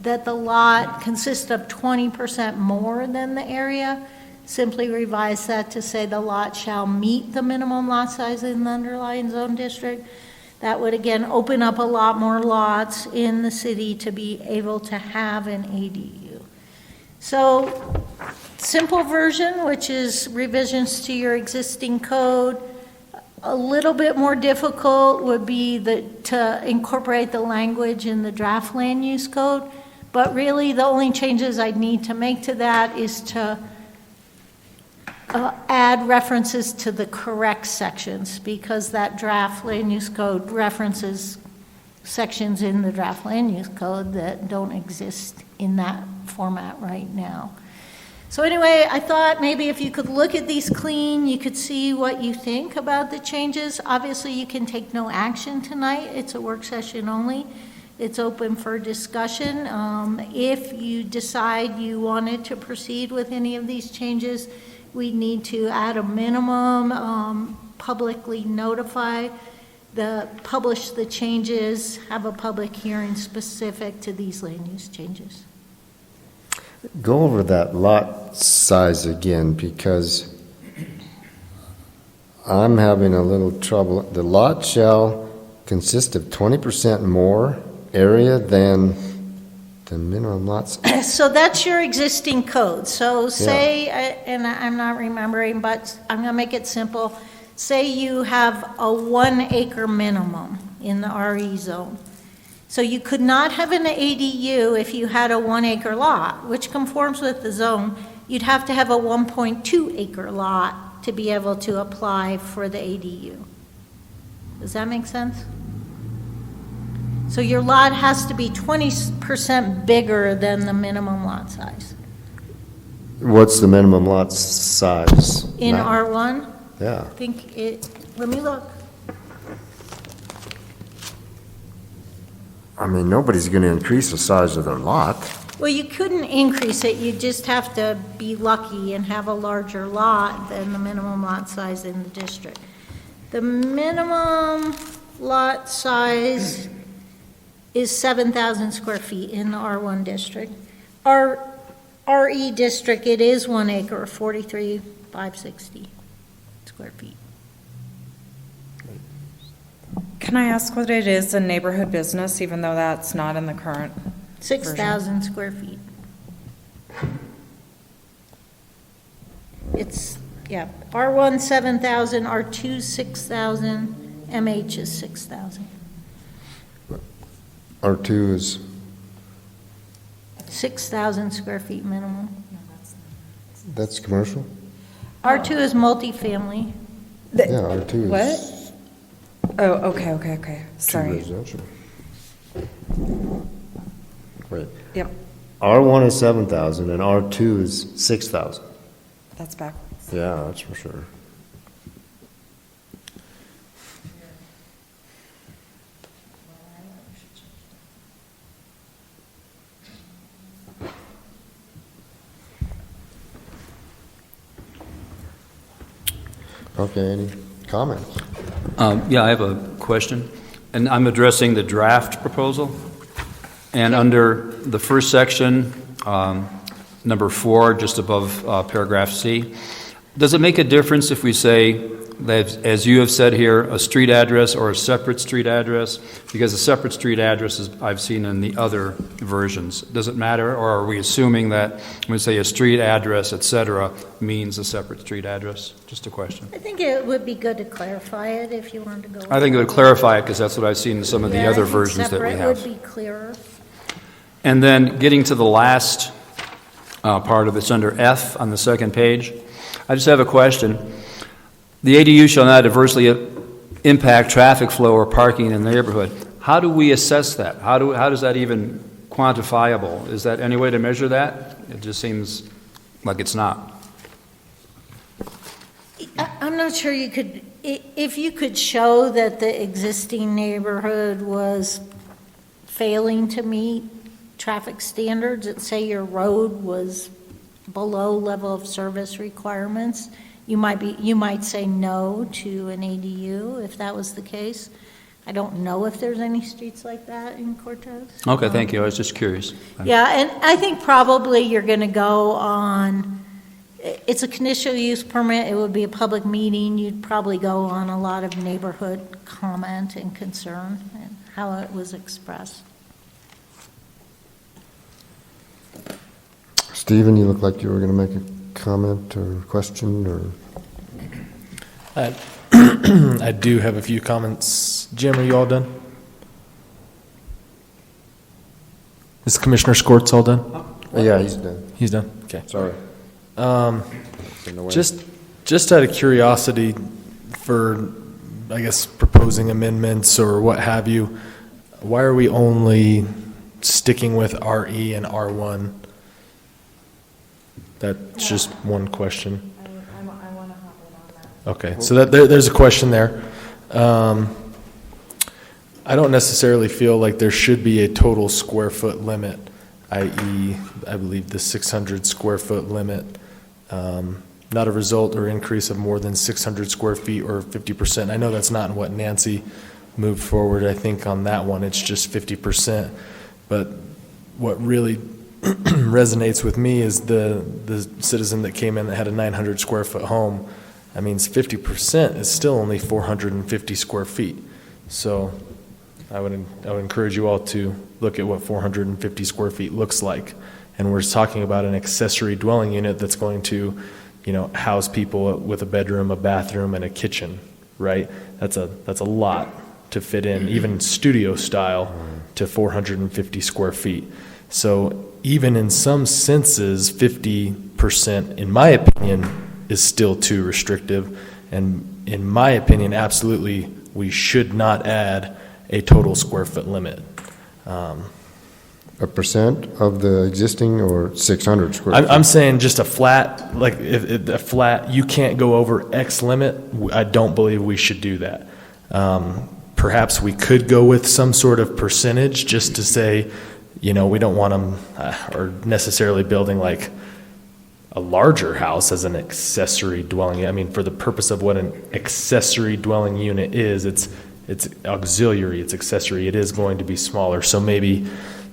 Speaker 6: that the lot consists of 20% more than the area. Simply revise that to say the lot shall meet the minimum lot size in the underlying zone district. That would again open up a lot more lots in the city to be able to have an ADU. So, simple version, which is revisions to your existing code. A little bit more difficult would be to incorporate the language in the draft land use code. But really, the only changes I'd need to make to that is to add references to the correct sections, because that draft land use code references sections in the draft land use code that don't exist in that format right now. So anyway, I thought maybe if you could look at these clean, you could see what you think about the changes. Obviously, you can take no action tonight. It's a work session only. It's open for discussion. If you decide you wanted to proceed with any of these changes, we need to add a minimum, publicly notify, publish the changes, have a public hearing specific to these land use changes.
Speaker 1: Go over that lot size again, because I'm having a little trouble. The lot shall consist of 20% more area than the minimum lots.
Speaker 6: So that's your existing code. So say, and I'm not remembering, but I'm going to make it simple. Say you have a 1 acre minimum in the RE zone. So you could not have an ADU if you had a 1 acre lot, which conforms with the zone. You'd have to have a 1.2 acre lot to be able to apply for the ADU. Does that make sense? So your lot has to be 20% bigger than the minimum lot size.
Speaker 1: What's the minimum lot size?
Speaker 6: In R1?
Speaker 1: Yeah.
Speaker 6: Let me look.
Speaker 1: I mean, nobody's going to increase the size of their lot.
Speaker 6: Well, you couldn't increase it. You just have to be lucky and have a larger lot than the minimum lot size in the district. The minimum lot size is 7,000 square feet in the R1 district. Our RE district, it is 1 acre, 43,560 square feet.
Speaker 10: Can I ask what it is in neighborhood business, even though that's not in the current?
Speaker 6: 6,000 square feet. It's, R1 7,000, R2 6,000, MH is 6,000.
Speaker 1: R2 is
Speaker 6: 6,000 square feet minimum.
Speaker 1: that's commercial?
Speaker 6: R2 is multifamily.
Speaker 1: Yeah, R2 is
Speaker 10: What? Oh, okay.
Speaker 1: two
Speaker 10: Sorry.
Speaker 1: residential. Wait.
Speaker 10: Yep.
Speaker 1: R1 is 7,000 and R2 is 6,000.
Speaker 10: That's backwards.
Speaker 1: Yeah, that's for sure. Okay, any comments?
Speaker 5: Yeah, I have a question, and I'm addressing the draft proposal. And under the first section, number 4, just above paragraph C, does it make a difference if we say that, as you have said here, a street address or a separate street address? Because a separate street address is, I've seen in the other versions. Does it matter, or are we assuming that when we say a street address, et cetera, means a separate street address? Just a question.
Speaker 6: I think it would be good to clarify it if you wanted to go.
Speaker 5: I think it would clarify it, because that's what I've seen in some of the other versions that we have.
Speaker 6: Separate would be clearer.
Speaker 5: And then getting to the last part of it's under F on the second page. I just have a question. The ADU shall not adversely impact traffic flow or parking in the neighborhood. How do we assess that? How does that even quantifiable? Is that any way to measure that? It just seems like it's not.
Speaker 6: I'm not sure you could, if you could show that the existing neighborhood was failing to meet traffic standards, that say your road was below level of service requirements, you might say no to an ADU if that was the case. I don't know if there's any streets like that in Cortez.
Speaker 5: Okay, thank you. I was just curious.
Speaker 6: Yeah, and I think probably you're going to go on, it's a conditional use permit, it would be a public meeting, you'd probably go on a lot of neighborhood comment and concern and how it was expressed.
Speaker 1: Stephen, you look like you were going to make a comment or question, or?
Speaker 2: I do have a few comments. Jim, are you all done? Is Commissioner Skortz all done?
Speaker 1: Yeah, he's done.
Speaker 2: He's done? Okay.
Speaker 1: Sorry.
Speaker 2: Just out of curiosity for, I guess, proposing amendments or what have you, why are we only sticking with RE and R1? That's just one question.
Speaker 10: I want to hop in on that.
Speaker 2: Okay, so there's a question there. I don't necessarily feel like there should be a total square foot limit, i.e., I believe the 600 square foot limit, not a result or increase of more than 600 square feet or 50%. I know that's not what Nancy moved forward. I think on that one it's just 50%. But what really resonates with me is the citizen that came in that had a 900 square foot home. I mean, 50% is still only 450 square feet. So I would encourage you all to look at what 450 square feet looks like. And we're talking about an accessory dwelling unit that's going to, house people with a bedroom, a bathroom, and a kitchen, right? That's a lot to fit in, even studio style, to 450 square feet. So even in some senses, 50%, in my opinion, is still too restrictive. And in my opinion, absolutely, we should not add a total square foot limit.
Speaker 1: A percent of the existing or 600 square feet?
Speaker 2: I'm saying just a flat, like a flat, you can't go over X limit. I don't believe we should do that. Perhaps we could go with some sort of percentage just to say, we don't want them or necessarily building like a larger house as an accessory dwelling unit. I mean, for the purpose of what an accessory dwelling unit is, it's auxiliary, it's accessory. It is going to be smaller. So maybe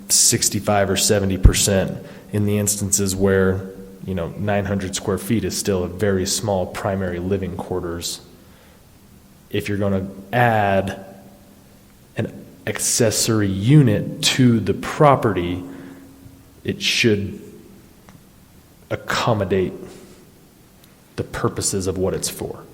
Speaker 2: 65 or 70% in the instances where, 900 square feet is still a very small primary living quarters. If you're going to add an accessory unit to the property, it should accommodate the purposes of what it's for.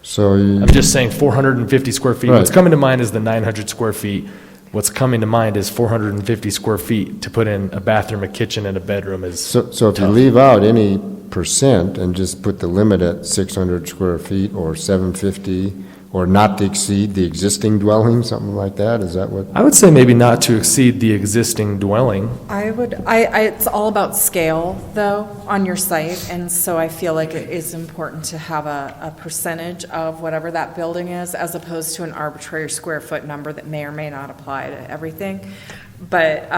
Speaker 1: So
Speaker 2: I'm just saying 450 square feet.
Speaker 1: Right.
Speaker 2: What's coming to mind is the 900 square feet. What's coming to mind is 450 square feet to put in a bathroom, a kitchen, and a bedroom is
Speaker 1: So if you
Speaker 2: tough.
Speaker 1: leave out any percent and just put the limit at 600 square feet or 750 or not to exceed the existing dwelling, something like that? Is that what?
Speaker 2: I would say maybe not to exceed the existing dwelling.
Speaker 10: It's all about scale, though, on your site, and so I feel like it is important to have a percentage of whatever that building is, as opposed to an arbitrary square foot number that may or may not apply to everything. But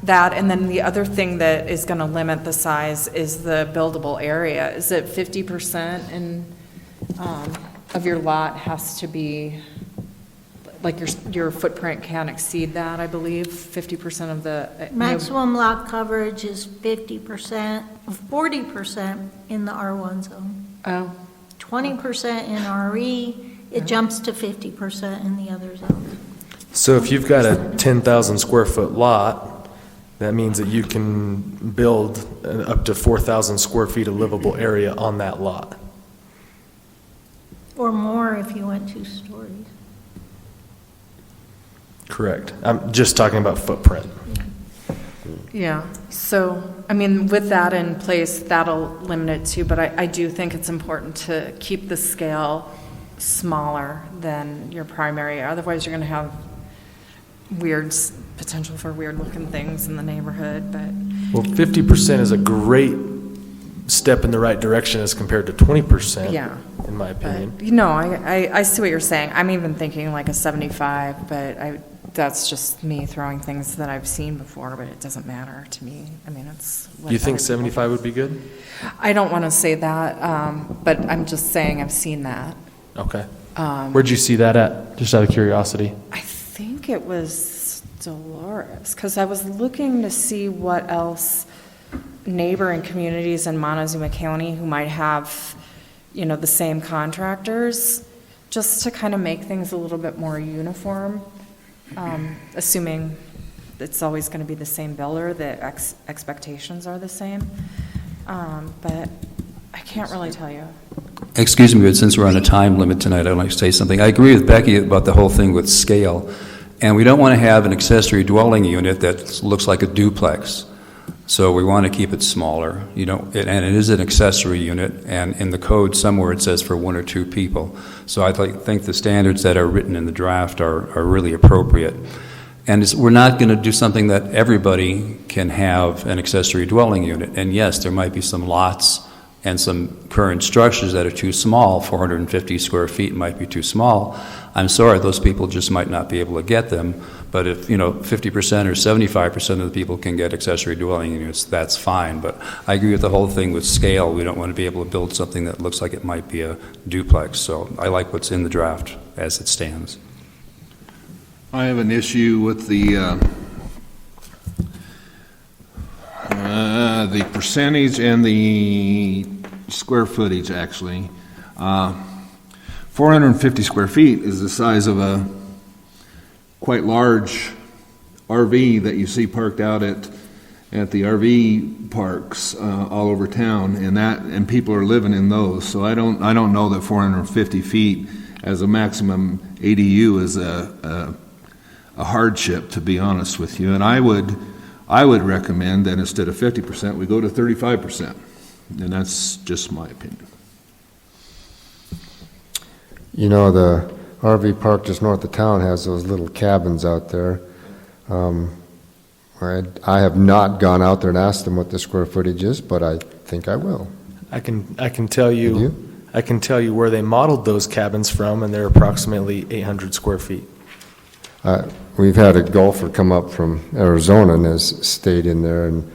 Speaker 10: that, and then the other thing that is going to limit the size is the buildable area. Is it 50% of your lot has to be, like your footprint can't exceed that, I believe, 50% of the.
Speaker 6: Maximum lot coverage is 50%, 40% in the R1 zone.
Speaker 10: Oh.
Speaker 6: 20% in RE, it jumps to 50% in the other zones.
Speaker 2: So if you've got a 10,000 square foot lot, that means that you can build up to 4,000 square feet of livable area on that lot.
Speaker 6: Or more if you went 2 stories.
Speaker 2: Correct. I'm just talking about footprint.
Speaker 10: Yeah, so, I mean, with that in place, that'll limit it too, but I do think it's important to keep the scale smaller than your primary, otherwise you're going to have potential for weird-looking things in the neighborhood, but.
Speaker 2: Well, 50% is a great step in the right direction as compared to 20%,
Speaker 10: Yeah.
Speaker 2: in my opinion.
Speaker 10: But, I see what you're saying. I'm even thinking like a 75, but that's just me throwing things that I've seen before, but it doesn't matter to me. I mean, it's.
Speaker 2: Do you think 75 would be good?
Speaker 10: I don't want to say that, but I'm just saying I've seen that.
Speaker 2: Okay. Where'd you see that at, just out of curiosity?
Speaker 10: I think it was Dolores, because I was looking to see what else neighboring communities in Montezuma County who might have, the same contractors, just to kind of make things a little bit more uniform, assuming it's always going to be the same builder, the expectations are the same. But I can't really tell you.
Speaker 5: Excuse me, but since we're on a time limit tonight, I'd like to say something. I agree with Becky about the whole thing with scale. And we don't want to have an accessory dwelling unit that looks like a duplex. So we want to keep it smaller, and it is an accessory unit, and in the code somewhere it says for 1 or 2 people. So I think the standards that are written in the draft are really appropriate. And we're not going to do something that everybody can have an accessory dwelling unit. And yes, there might be some lots and some current structures that are too small. 450 square feet might be too small. I'm sorry, those people just might not be able to get them. But if 50% or 75% of the people can get accessory dwelling units, that's fine. But I agree with the whole thing with scale. We don't want to be able to build something that looks like it might be a duplex. So I like what's in the draft as it stands.
Speaker 3: I have an issue with the percentage and the square footage, actually. 450 square feet is the size of a quite large RV that you see parked out at the RV parks all over town, and people are living in those. So I don't know that 450 feet as a maximum ADU is a hardship, to be honest with you. And I would recommend that instead of 50%, we go to 35%, and that's just my opinion.
Speaker 1: The RV park just north of town has those little cabins out there. I have not gone out there and asked them what the square footage is, but I think I will.
Speaker 2: I can tell you.
Speaker 1: Can you?
Speaker 2: I can tell you where they modeled those cabins from, and they're approximately 800 square feet.
Speaker 1: We've had a golfer come up from Arizona and has stayed in there, and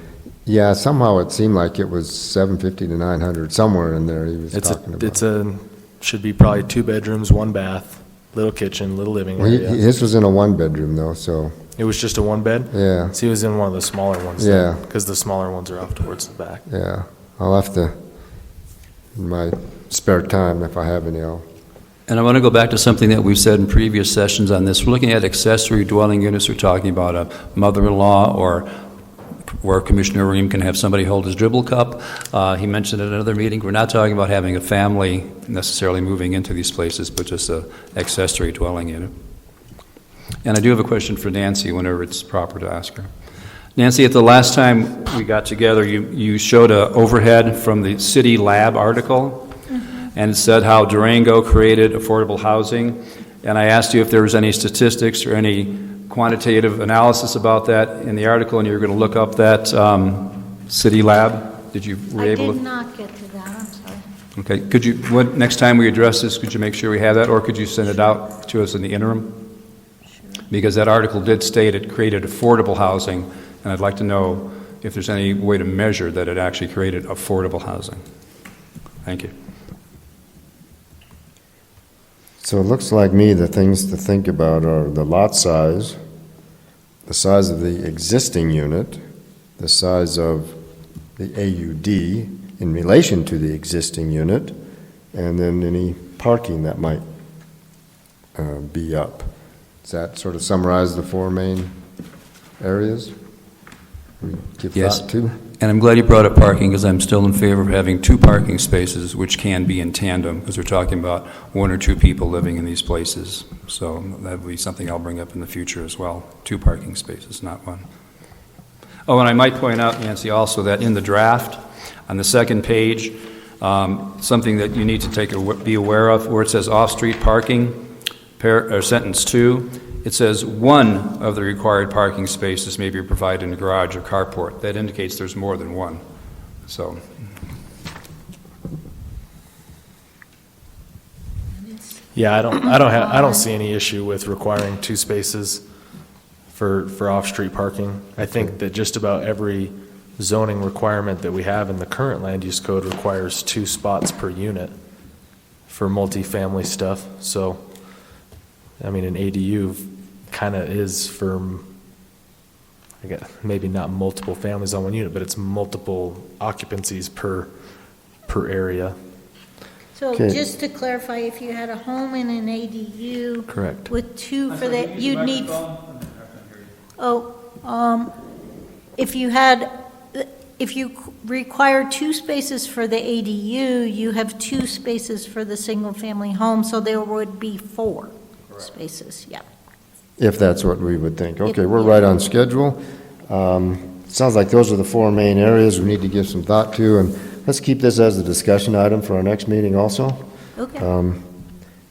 Speaker 1: yeah, somehow it seemed like it was 750 to 900, somewhere in there he was talking about.
Speaker 2: Should be probably 2 bedrooms, 1 bath, little kitchen, little living area.
Speaker 1: His was in a 1-bedroom though, so.
Speaker 2: It was just a 1 bed?
Speaker 1: Yeah.
Speaker 2: So he was in one of the smaller ones.
Speaker 1: Yeah.
Speaker 2: Because the smaller ones are off towards the back.
Speaker 1: Yeah, I'll have to, in my spare time, if I have any,
Speaker 5: And I want to go back to something that we've said in previous sessions on this. We're looking at accessory dwelling units. We're talking about a mother-in-law or where Commissioner Ream can have somebody hold his dribble cup. He mentioned at another meeting, we're not talking about having a family necessarily moving into these places, but just an accessory dwelling unit. And I do have a question for Nancy whenever it's proper to ask her. Nancy, at the last time we got together, you showed an overhead from the city lab article. and it said how Durango created affordable housing. And I asked you if there was any statistics or any quantitative analysis about that in the article, and you were going to look up that city lab. Did you were
Speaker 6: I
Speaker 5: able
Speaker 6: did
Speaker 5: to?
Speaker 6: not get to that, I'm sorry.
Speaker 5: Okay. Could you, next time we address this, could you make sure we have that, or could you send it out to us in the interim? Because that article did state it created affordable housing, and I'd like to know if there's any way to measure that it actually created affordable housing. Thank you.
Speaker 1: So it looks like me the things to think about are the lot size, the size of the existing unit, the size of the AUD in relation to the existing unit, and then any parking that might be up. Does that sort of summarize the four main areas? We give
Speaker 5: Yes.
Speaker 1: thought to?
Speaker 5: And I'm glad you brought up parking, because I'm still in favor of having 2 parking spaces, which can be in tandem, because we're talking about 1 or 2 people living in these places. So that would be something I'll bring up in the future as well. 2 parking spaces, not 1. Oh, and I might point out, Nancy, also that in the draft, on the second page, something that you need to be aware of, where it says off-street parking, sentence 2, it says 1 of the required parking spaces may be provided in a garage or carport. That indicates there's more than 1. So,
Speaker 2: Yeah, I don't see any issue with requiring 2 spaces for off-street parking. I think that just about every zoning requirement that we have in the current land use code requires 2 spots per unit for multifamily stuff. So, I mean, an ADU kind of is for, I guess, maybe not multiple families on 1 unit, but it's multiple occupancies per area.
Speaker 6: So
Speaker 1: Okay.
Speaker 6: just to clarify, if you had a home in an ADU.
Speaker 2: Correct.
Speaker 6: With 2 for the, you'd need. If you require 2 spaces for the ADU, you have 2 spaces for the single-family home, so there would be 4 spaces, yeah.
Speaker 1: If that's what we would think. Okay, we're
Speaker 6: yeah.
Speaker 1: right on schedule. Sounds like those are the 4 main areas we need to give some thought to, and let's keep this as a discussion item for our next meeting also.
Speaker 6: Okay.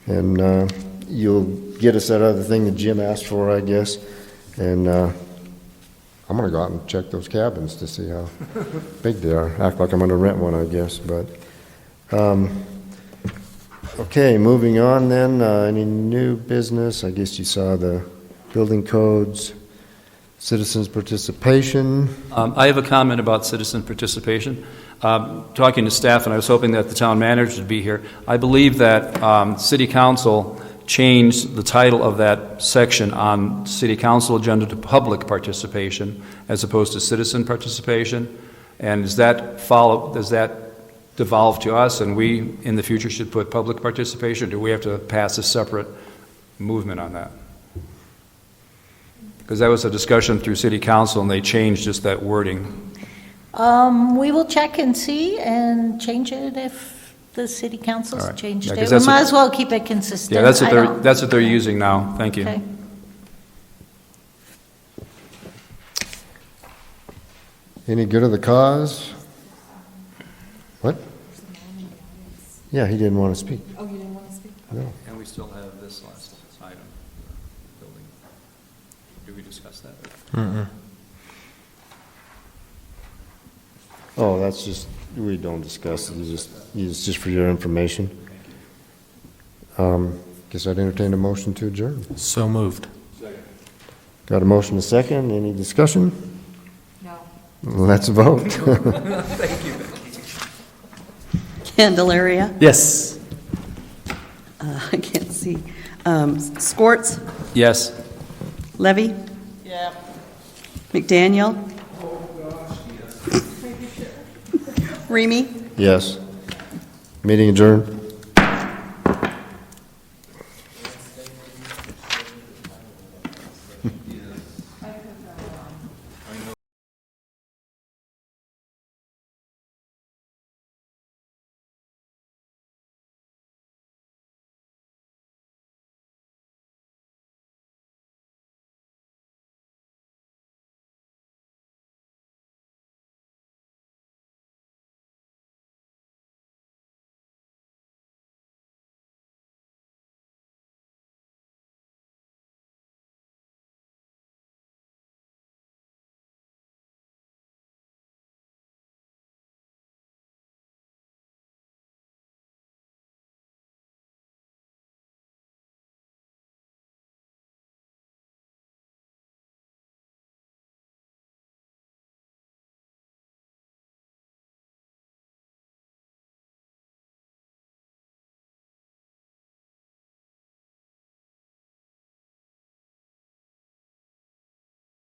Speaker 1: And you'll get us that other thing that Jim asked for, I guess, and I'm going to go out and check those cabins to see how big they are. Act like I'm going to rent one, I guess, but... Okay, moving on then, any new business? I guess you saw the building codes, citizens' participation.
Speaker 5: I have a comment about citizen participation. Talking to staff, and I was hoping that the town manager would be here, I believe that City Council changed the title of that section on City Council agenda to public participation as opposed to citizen participation. And does that devolve to us, and we in the future should put public participation, or do we have to pass a separate movement on that? Because that was a discussion through City Council, and they changed just that wording.
Speaker 6: We will check and see and change it if the city council's
Speaker 5: All right.
Speaker 6: changed
Speaker 5: Yeah,
Speaker 6: it.
Speaker 5: 'cause
Speaker 6: We
Speaker 5: that's
Speaker 6: might
Speaker 5: what-
Speaker 6: as well keep it consistent.
Speaker 5: Yeah, that's
Speaker 6: I don't-
Speaker 5: what they're using now. Thank you.
Speaker 6: Okay.
Speaker 1: Any good of the cause? What? Yeah, he didn't want to speak.
Speaker 10: Oh, you didn't want to speak?
Speaker 1: No.
Speaker 5: And we still have this last item, building. Did we discuss that?
Speaker 2: Mm-mm.
Speaker 1: Oh, that's just, we don't discuss it, it's just for your information. Guess I'd entertain a motion to adjourn.
Speaker 2: So moved.
Speaker 1: Got a motion to second, any discussion?
Speaker 10: No.
Speaker 1: Let's vote.
Speaker 4: Candelaria,
Speaker 2: Yes.
Speaker 4: I can't see. Scorts,
Speaker 5: Yes.
Speaker 4: Levy?
Speaker 10: Yeah.
Speaker 4: McDaniel? Remy?
Speaker 1: Yes. Meeting adjourned.